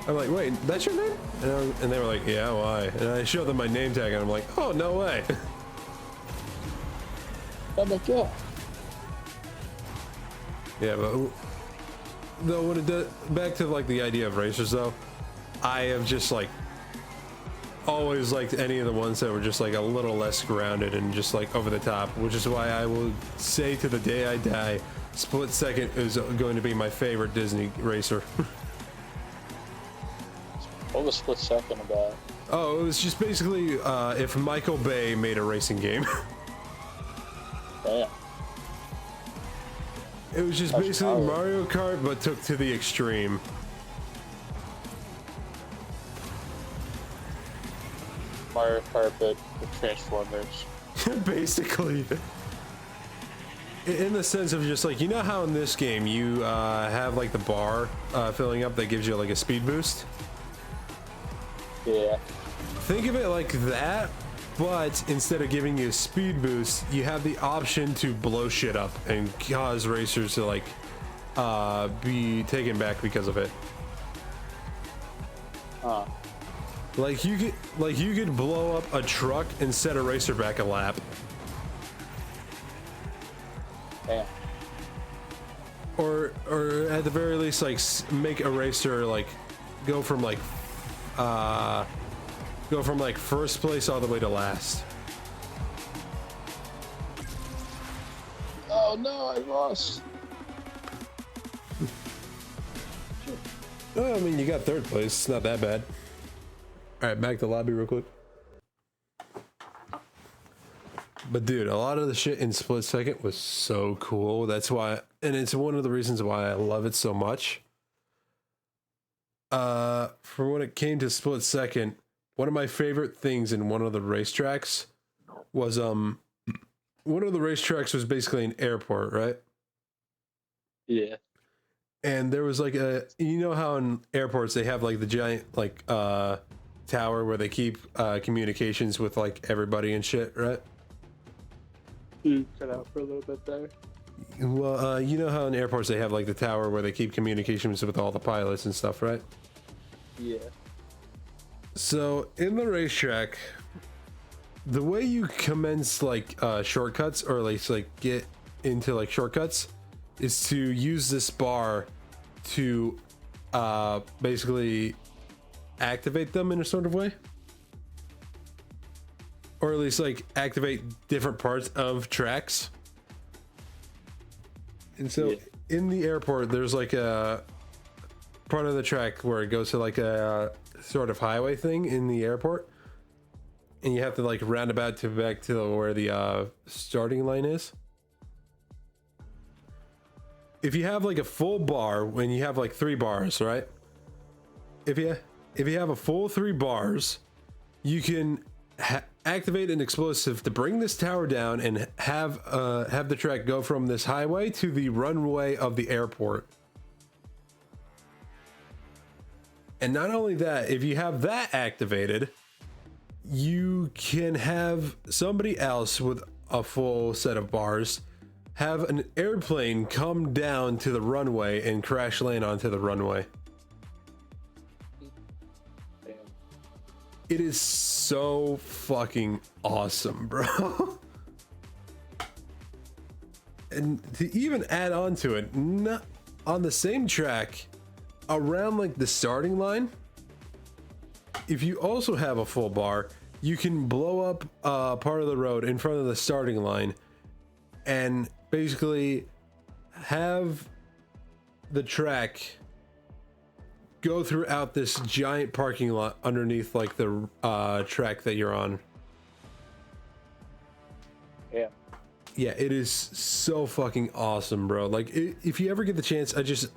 I'm like, wait, that's your name? And they were like, yeah, why? And I showed them my name tag, and I'm like, oh, no way. Oh my god. Yeah, but though, when it does, back to like the idea of racers, though, I have just like always liked any of the ones that were just like a little less grounded and just like over the top, which is why I will say to the day I die, Split Second is going to be my favorite Disney racer. What was Split Second about? Oh, it was just basically if Michael Bay made a racing game. Damn. It was just That's basically power. Mario Kart, but took to the extreme. Mario Kart, but with Transformers. Basically. In the sense of just like, you know how in this game you have like the bar filling up that gives you like a speed boost? Yeah. Think of it like that, but instead of giving you a speed boost, you have the option to blow shit up and cause racers to like be taken back because of it. Huh. Like you could blow up a truck and set a racer back a lap. Damn. Or at the very least, like make a racer like go from like first place all the way to last. Oh no, I lost. Oh, I mean, you got third place. It's not that bad. All right, back to lobby real quick. But dude, a lot of the shit in Split Second was so cool. That's why, and it's one of the reasons why I love it so much. For when it came to Split Second, one of my favorite things in one of the racetracks was one of the racetracks was basically an airport, right? Yeah. And there was like a, you know how in airports they have like the giant like tower where they keep communications with like everybody and shit, right? You cut out for a little bit there. Well, you know how in airports they have like the tower where they keep communications with all the pilots and stuff, right? Yeah. So in the racetrack, the way you commence like shortcuts, or like get into like shortcuts, is to use this bar to basically activate them in a sort of way, or at least like activate different parts of tracks. And so Yeah. in the airport, there's like a part of the track where it goes to like a sort of highway thing in the airport, and you have to like roundabout to back to where the starting line is. If you have like a full bar, when you have like 3 bars, right? If you have a full 3 bars, you can activate an explosive to bring this tower down and have the track go from this highway to the runway of the airport. And not only that, if you have that activated, you can have somebody else with a full set of bars have an airplane come down to the runway and crash land onto the runway. Damn. It is so fucking awesome, bro. And to even add on to it, not on the same track, around like the starting line, if you also have a full bar, you can blow up part of the road in front of the starting line and basically have the track go throughout this giant parking lot underneath like the track that you're on. Yeah. Yeah, it is so fucking awesome, bro. Like, if you ever get the chance, I just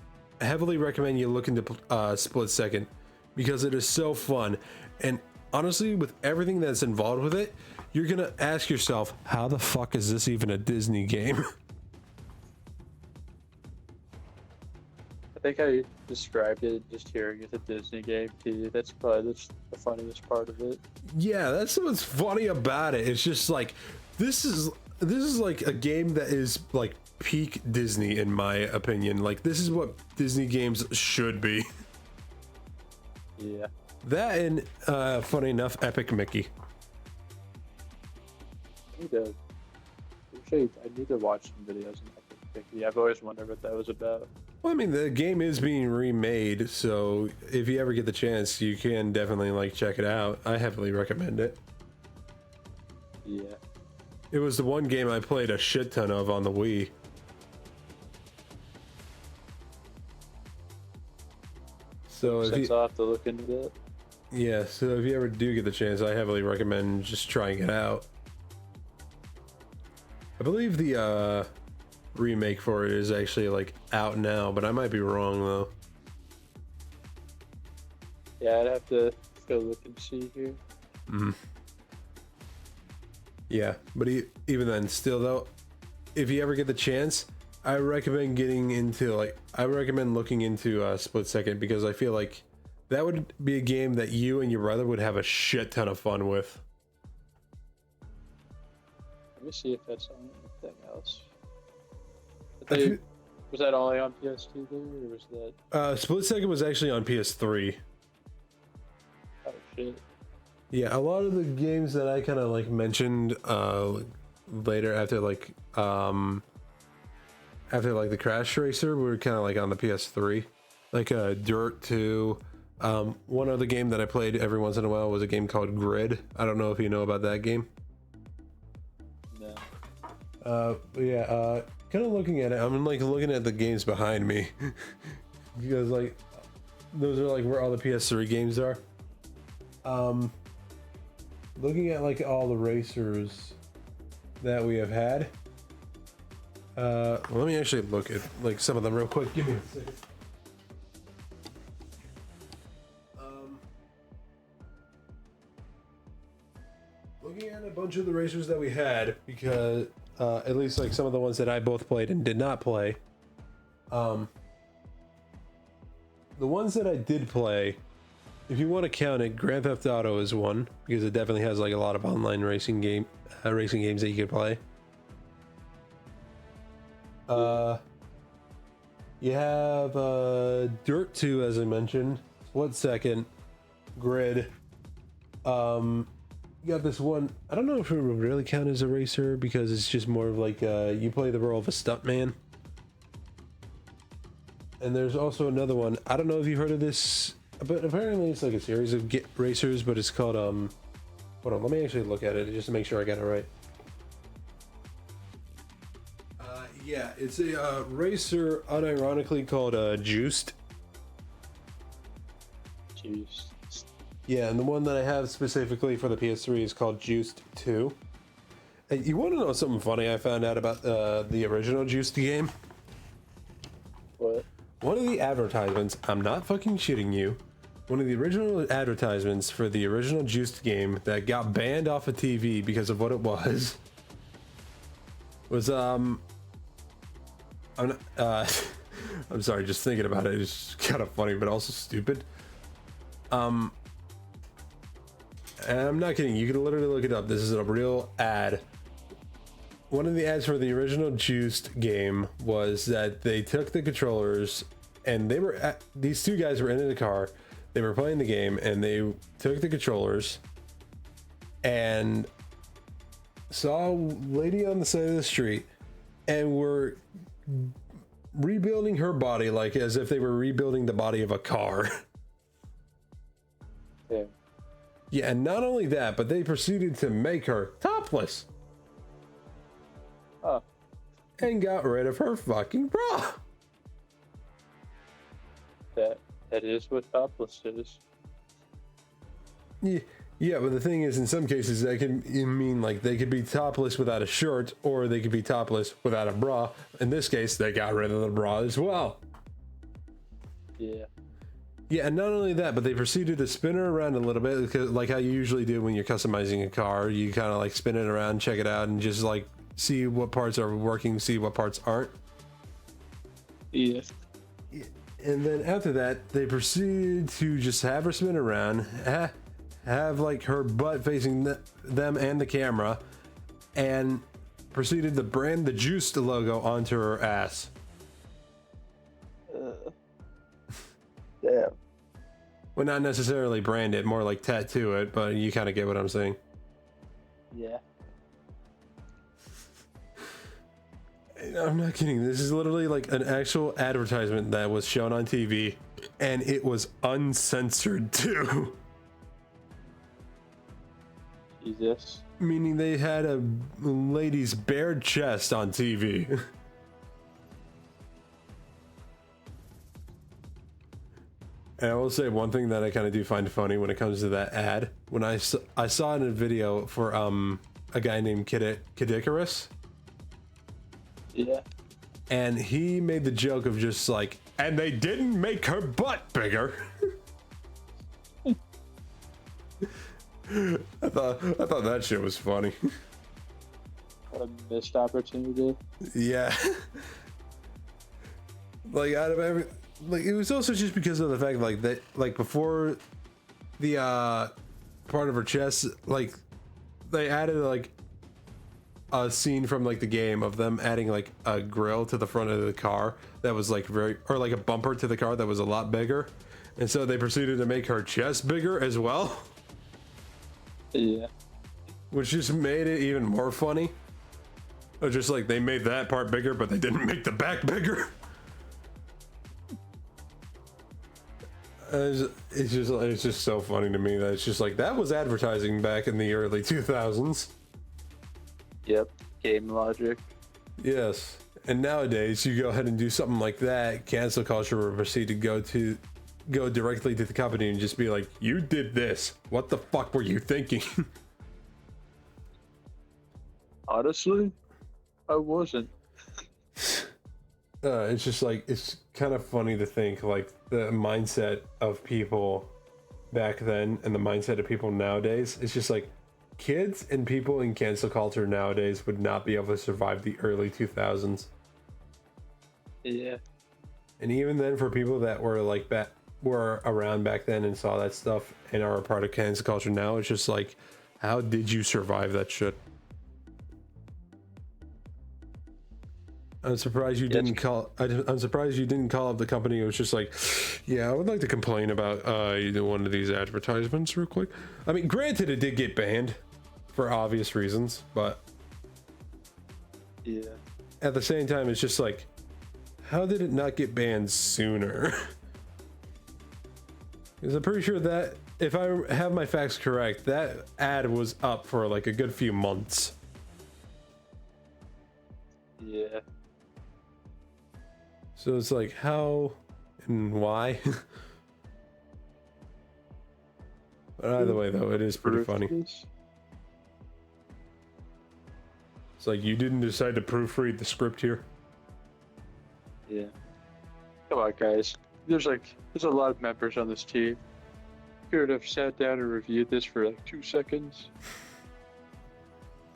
heavily recommend you look into Split Second because it is so fun. And honestly, with everything that's involved with it, you're gonna ask yourself, how the fuck is this even a Disney game? I think I described it just hearing it's a Disney game too. That's probably the funniest part of it. Yeah, that's what's funny about it. It's just like, this is like a game that is like peak Disney in my opinion. Like, this is what Disney games should be. Yeah. That and funny enough, Epic Mickey. I need to watch some videos on Epic Mickey. I've always wondered what that was about. Well, I mean, the game is being remade, so if you ever get the chance, you can definitely like check it out. I heavily recommend it. Yeah. It was the one game I played a shit ton of on the Wii. So if I'll have to look into that. yeah, so if you ever do get the chance, I heavily recommend just trying it out. I believe the remake for it is actually like out now, but I might be wrong though. Yeah, I'd have to go look and see here. Yeah, but even then, still though, if you ever get the chance, I recommend getting into I recommend looking into Split Second because I feel like that would be a game that you and your brother would have a shit ton of fun with. Let me see if that's on anything else. Was that only on PS2 there, or was that? Split Second was actually on PS3. Oh shit. Yeah, a lot of the games that I kind of like mentioned later after the Crash Racer were kind of like on the PS3, like Dirt 2. One other game that I played every once in a while was a game called Grid. I don't know if you know about that game. No. Yeah, kind of looking at it, I'm like looking at the games behind me because like those are like where all the PS3 games are. Looking at like all the racers that we have had. Let me actually look at like some of them real quick. Give me a second. Looking at a bunch of the racers that we had, because at least like some of the ones that I both played and did not play. The ones that I did play, if you want to count it, Grand Theft Auto is one because it definitely has like a lot of online racing games that you can play. You have Dirt 2, as I mentioned, Split Second, Grid. You got this one. I don't know if it would really count as a racer because it's just more of like you play the role of a stuntman. And there's also another one. I don't know if you heard of this, but apparently it's like a series of racers, but it's called hold on, let me actually look at it just to make sure I got it right. Yeah, it's a racer unironically called Juiced. Jeez. Yeah, and the one that I have specifically for the PS3 is called Juiced 2. Hey, you want to know something funny I found out about the original Juiced game? What? One of the advertisements, I'm not fucking shitting you, one of the original advertisements for the original Juiced game that got banned off of TV because of what it was I'm sorry, just thinking about it, it's kind of funny, but also stupid. And I'm not kidding, you can literally look it up. This is a real ad. One of the ads for the original Juiced game was that they took the controllers and they were these two guys were in the car. They were playing the game and they took the controllers and saw a lady on the side of the street and were rebuilding her body like as if they were rebuilding the body of a car. Yeah. Yeah, and not only that, but they proceeded to make her topless. Oh. And got rid of her fucking bra. That is what topless is. Yeah, but the thing is, in some cases, that can mean like they could be topless without a shirt, or they could be topless without a bra. In this case, they got rid of the bra as well. Yeah. Yeah, and not only that, but they proceeded to spin her around a little bit, because, like how you usually do when you're customizing a car. You kind of like spin it around, check it out, and just like see what parts are working, see what parts aren't. Yeah. And then after that, they proceeded to just have her spin around, have like her butt facing them and the camera, and proceeded to brand the Juiced logo onto her ass. Damn. Well, not necessarily brand it, more like tattoo it, but you kind of get what I'm saying. Yeah. I'm not kidding. This is literally like an actual advertisement that was shown on TV, and it was uncensored too. Jesus. Meaning they had a lady's bare chest on TV. And I will say one thing that I kind of do find funny when it comes to that ad. When I saw it in a video for a guy named Kidikarus. Yeah. And he made the joke of just like, and they didn't make her butt bigger. I thought that shit was funny. What a missed opportunity. Yeah. Like out of every, like it was also just because of the fact like that, like before the part of her chest, like they added like a scene from like the game of them adding like a grill to the front of the car that was like or like a bumper to the car that was a lot bigger, and so they proceeded to make her chest bigger as well. Yeah. Which just made it even more funny. Or just like they made that part bigger but they didn't make the back bigger. It's just so funny to me that it's just like that was advertising back in the early 2000s. Yep. Game logic. Yes. And nowadays you go ahead and do something like that, cancel culture will proceed to go directly to the company and just be like, you did this, what the fuck were you thinking? Honestly, I wasn't. It's just like, it's kind of funny to think like the mindset of people back then and the mindset of people nowadays. It's just like kids and people in cancel culture nowadays would not be able to survive the early 2000s. Yeah. And even then, for people that were like were around back then and saw that stuff and are a part of cancel culture now, it's just like, how did you survive that shit? I'm surprised you didn't call. I'm surprised you didn't call up the company. It was just like, yeah, I would like to complain about one of these advertisements real quick. I mean, granted, it did get banned for obvious reasons, but yeah, at the same time, it's just like, how did it not get banned sooner? Because I'm pretty sure that if I have my facts correct, that ad was up for like a good few months. Yeah. So it's like, how and why? But either way, though, it is pretty funny. It's like, you didn't decide to proofread the script here. Yeah. Come on, guys. There's a lot of members on this team. Could have sat down and reviewed this for like 2 seconds.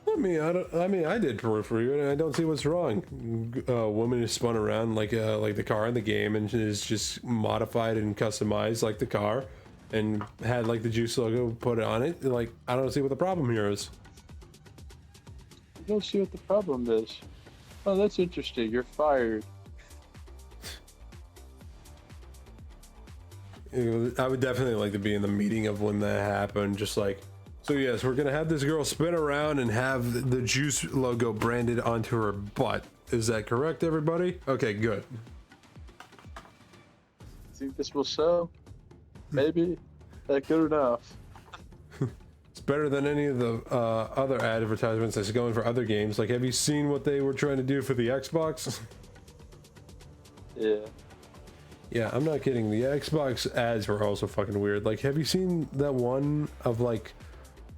I mean, I did proofread, and I don't see what's wrong. A woman is spun around like the car in the game, and is just modified and customized like the car. and had like the juice logo put on it, like I don't see what the problem here is. I don't see what the problem is. Oh, that's interesting. You're fired. I would definitely like to be in the meeting of when that happened. Just like, so yes, we're gonna have this girl spin around and have the juice logo branded onto her butt. Is that correct, everybody? Okay, good. Think this will sell? Maybe. That good enough. It's better than any of the other advertisements that's going for other games. Like, have you seen what they were trying to do for the Xbox? Yeah. Yeah, I'm not kidding. The Xbox ads were also fucking weird. Like, have you seen that one of like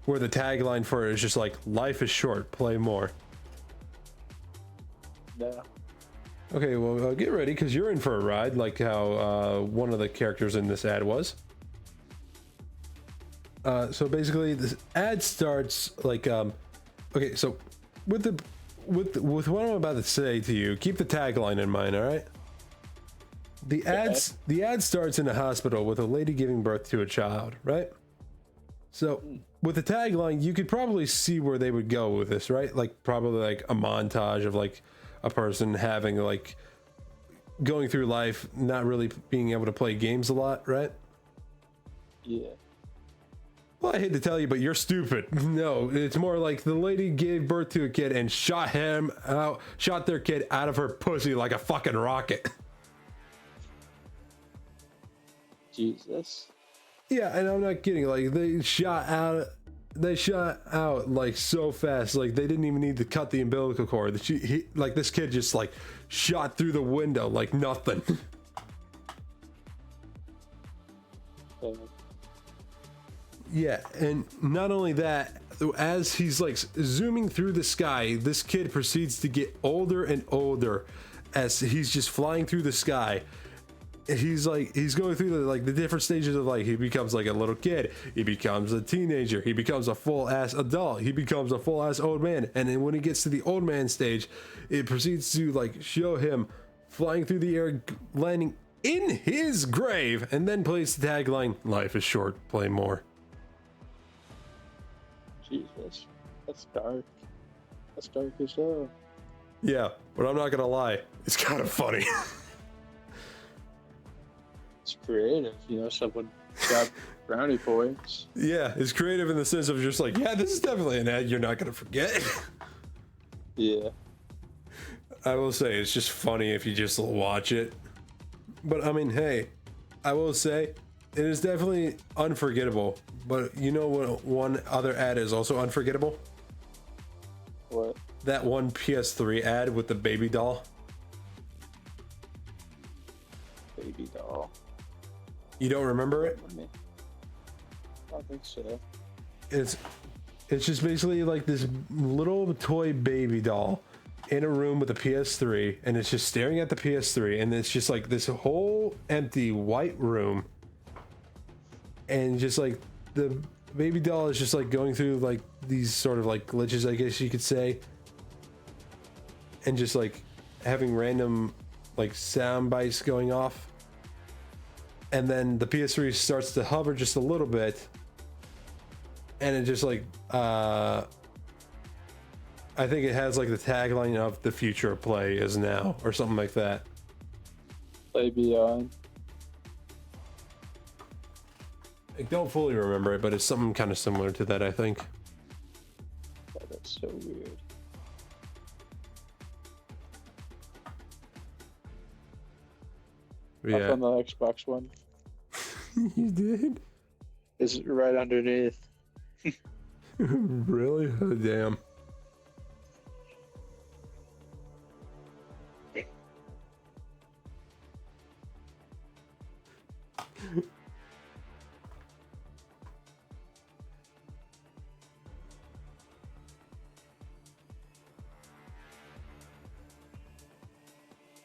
where the tagline for it is just like "Life is short, play more"? No. Okay, well, get ready because you're in for a ride, like how one of the characters in this ad was. So basically, this ad starts like, okay, so with what I'm about to say to you, keep the tagline in mind, all right? The ad starts in a hospital with a lady giving birth to a child, right? So with the tagline, you could probably see where they would go with this, right? Like probably like a montage of like a person having like going through life, not really being able to play games a lot, right? Yeah. Well, I hate to tell you, but you're stupid. No, it's more like the lady gave birth to a kid and shot their kid out of her pussy like a fucking rocket. Jesus. Yeah, and I'm not kidding. Like they shot out like so fast. Like they didn't even need to cut the umbilical cord. Like this kid just like shot through the window like nothing. Yeah, and not only that, as he's like zooming through the sky, this kid proceeds to get older and older as he's just flying through the sky. He's going through the different stages of life. He becomes like a little kid, he becomes a teenager, he becomes a full ass adult, he becomes a full ass old man, and then when he gets to the old man stage, it proceeds to like show him flying through the air, landing in his grave, and then plays the tagline, "Life is short, play more." Jesus, that's dark. That's dark as hell. Yeah, but I'm not gonna lie, it's kind of funny. It's creative, someone got brownie points. Yeah, it's creative in the sense of just like, yeah, this is definitely an ad you're not gonna forget. Yeah. I will say it's just funny if you just watch it. But I mean, hey, I will say it is definitely unforgettable. But you know what one other ad is also unforgettable? What? That one PS3 ad with the baby doll. Baby doll. You don't remember it? I don't think so. It's just basically like this little toy baby doll in a room with a PS3, and it's just staring at the PS3, and it's just like this whole empty white room, and just like the baby doll is just like going through like these sort of like glitches, I guess you could say, and just like having random like sound bites going off, and then the PS3 starts to hover just a little bit, and it just like I think it has like the tagline of "the future of play is now" or something like that. Play Beyond. I don't fully remember it, but it's something kind of similar to that, I think. Oh, that's so weird. Yeah. Up on the Xbox One. You did? It's right underneath. Really? Oh, damn.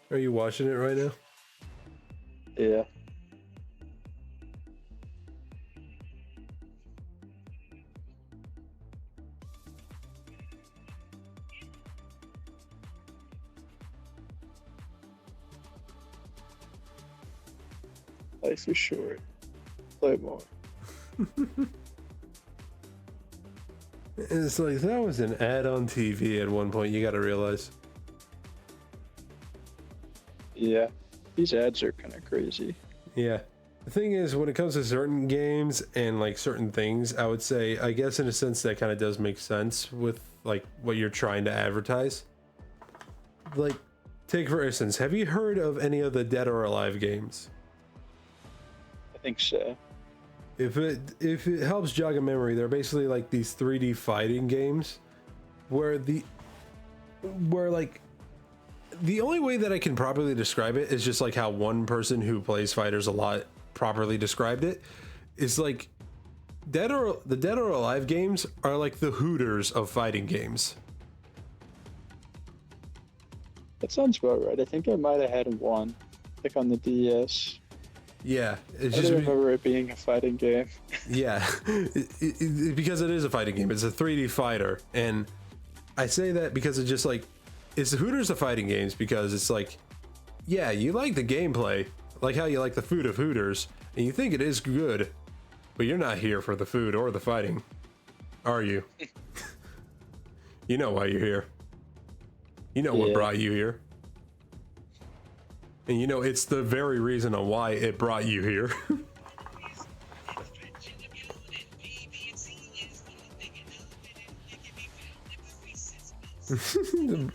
Are you watching it right now? Yeah. Life is short. Play more. It's like that was an ad on TV at one point. You got to realize. Yeah, these ads are kind of crazy. Yeah. The thing is, when it comes to certain games and like certain things, I would say, I guess in a sense that kind of does make sense with like what you're trying to advertise. Like, take for instance, have you heard of any of the Dead or Alive games? I think so. If it helps jog a memory, they're basically like these 3D fighting games where like the only way that I can properly describe it is just like how one person who plays fighters a lot properly described it. Is like the Dead or Alive games are like the Hooters of fighting games. That sounds about right. I think I might have had one, like on the DS. Yeah, it's I just don't remember it being a fighting game. yeah, because it is a fighting game. It's a 3D fighter, and I say that because it's just like it's the Hooters of fighting games because it's like, yeah, you like the gameplay, like how you like the food of Hooters, and you think it is good, but you're not here for the food or the fighting, are you? You know why you're here. You know what brought you here. And you know, it's the very reason on why it brought you here.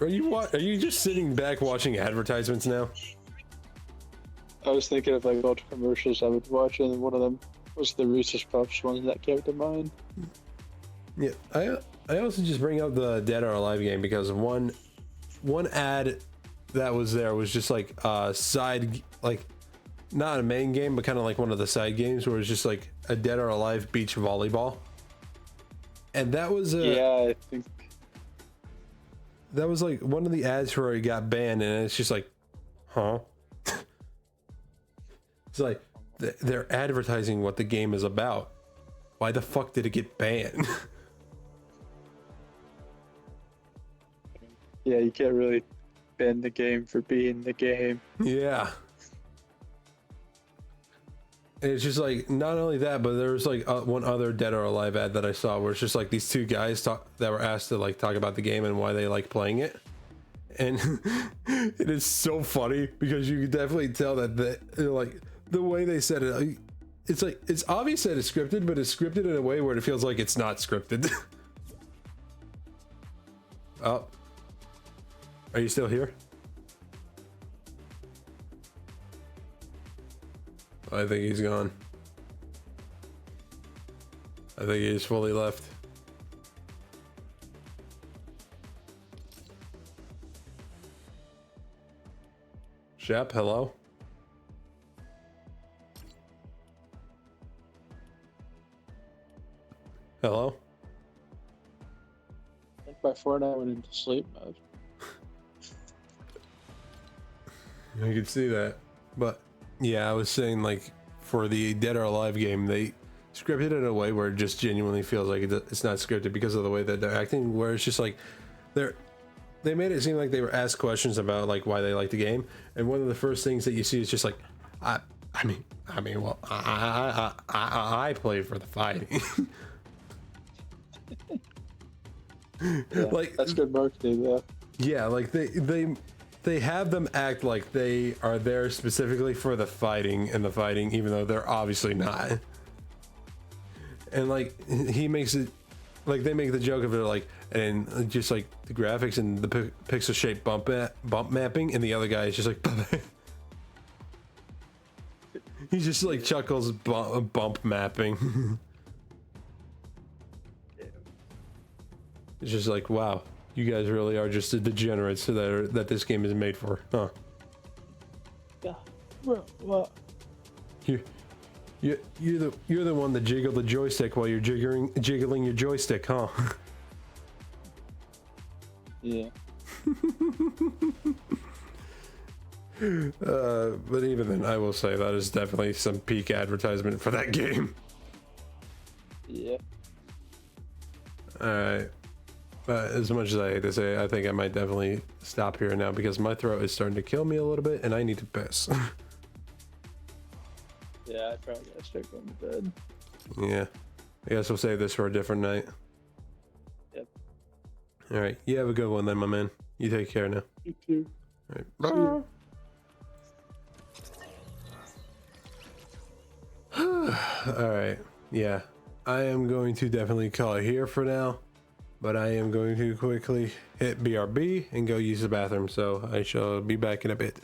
Are you just sitting back watching advertisements now? I was thinking of like old commercials I would watch, and one of them was the Reese's Puffs one that came to mind. Yeah, I also just bring up the Dead or Alive game because one ad that was there was just like side, like not a main game but kind of like one of the side games where it's just like a Dead or Alive beach volleyball, and that was yeah, I think that was like one of the ads where it got banned, and it's just like, huh? It's like they're advertising what the game is about. Why the fuck did it get banned? yeah, you can't really ban the game for being the game. Yeah. And it's just like, not only that, but there was like one other Dead or Alive ad that I saw where it's just like these two guys that were asked to like talk about the game and why they like playing it. And it is so funny because you can definitely tell that like the way they said it, it's like, it's obvious that it's scripted, but it's scripted in a way where it feels like it's not scripted. Oh. Are you still here? I think he's gone. I think he's fully left. Shep, hello? Hello? I think by Fortnite went into sleep mode. I can see that. But yeah, I was saying like for the Dead or Alive game, they scripted it in a way where it just genuinely feels like it's not scripted because of the way that they're acting, where it's just like they made it seem like they were asked questions about like why they like the game, and one of the first things that you see is just like, I mean, well, I play for the fighting. Yeah, like that's good marketing though. Yeah, like they have them act like they are there specifically for the fighting and the fighting, even though they're obviously not. And like he makes it like they make the joke of it like, and just like the graphics and the pixel shape bump mapping, and the other guy is just like he just like chuckles bump mapping. It's just like, wow, you guys really are just the degenerates that this game is made for, huh? Yeah. Well, You're the one that jiggle the joystick while you're jiggling your joystick, huh? yeah. But even then, I will say that is definitely some peak advertisement for that game. Yeah. Alright. As much as I hate to say it, I think I might definitely stop here now because my throat is starting to kill me a little bit and I need to piss. Yeah, I probably gotta start going to bed. Yeah. I guess we'll save this for a different night. Yep. All right. You have a good one then, my man. You take care now. You too. All right. See ya. All right. Yeah. I am going to definitely call it here for now, but I am going to quickly hit BRB and go use the bathroom. So I shall be back in a bit.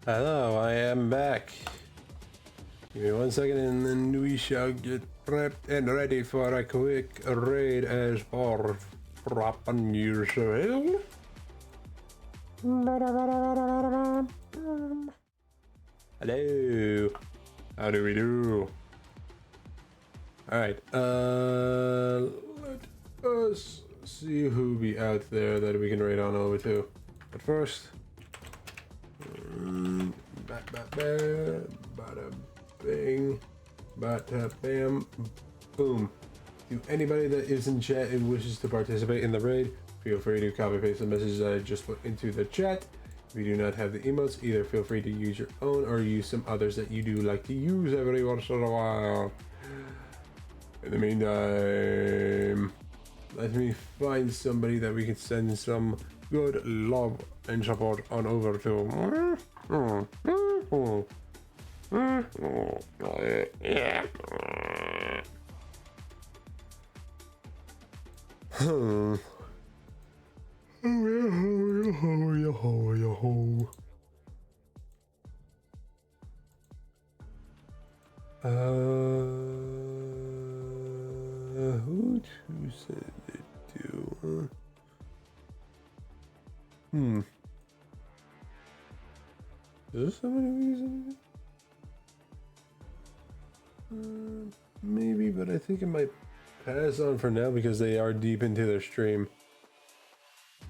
Hello, I am back. Give me 1 second and then we shall get prepped and ready for a quick raid as for propping yourself. Hello. How do we do? Alright, let us see who be out there that we can raid on over to. But first, bada bing, bada bam, boom. To anybody that is in chat and wishes to participate in the raid, feel free to copy paste the message that I just put into the chat. If you do not have the emotes, either feel free to use your own or use some others that you do like to use every once in a while. In the meantime, let me find somebody that we can send some good love and support on over to. Yeah. Who to send it to? Is there somebody we can send it? Maybe, but I think it might pass on for now because they are deep into their stream.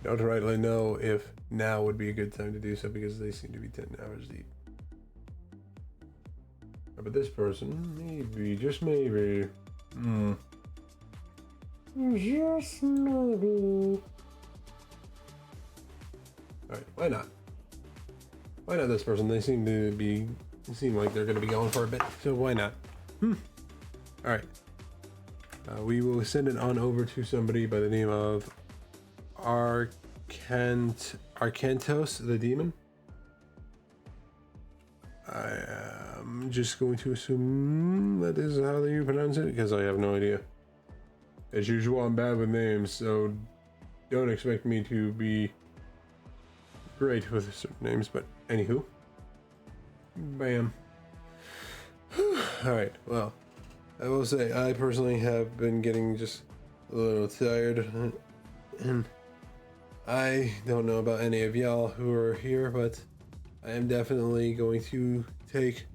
Don't rightly know if now would be a good time to do so because they seem to be 10 hours deep. But this person, maybe, just maybe. Just maybe. Alright, why not? Why not this person? They seem like they're gonna be going for a bit, so why not? Alright. We will send it on over to somebody by the name of Arcantos the Demon. I am just going to assume that is how you pronounce it because I have no idea. As usual, I'm bad with names, so don't expect me to be great with certain names, but anywho. Bam. Alright, well, I will say I personally have been getting just a little tired, and I don't know about any of y'all who are here, but I am definitely going to take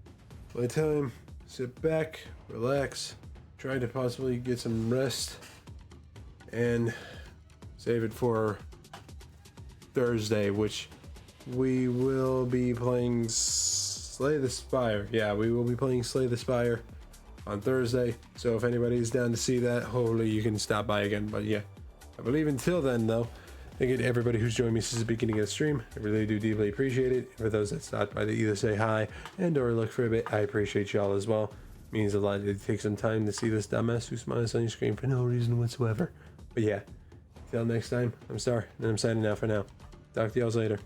my time, sit back, relax, try to possibly get some rest, and save it for Thursday, which we will be playing Slay the Spire. Yeah, we will be playing Slay the Spire on Thursday, so if anybody's down to see that, hopefully you can stop by again. But yeah, I believe until then though, Thank you to everybody who's joined me since the beginning of the stream. I really do deeply appreciate it. And for those that stopped by to either say hi and or look for a bit, I appreciate y'all as well. It means a lot to take some time to see this dumbass who smiles on your screen for no reason whatsoever. But yeah, till next time, I'm Star, and I'm signing out for now. Talk to y'all later.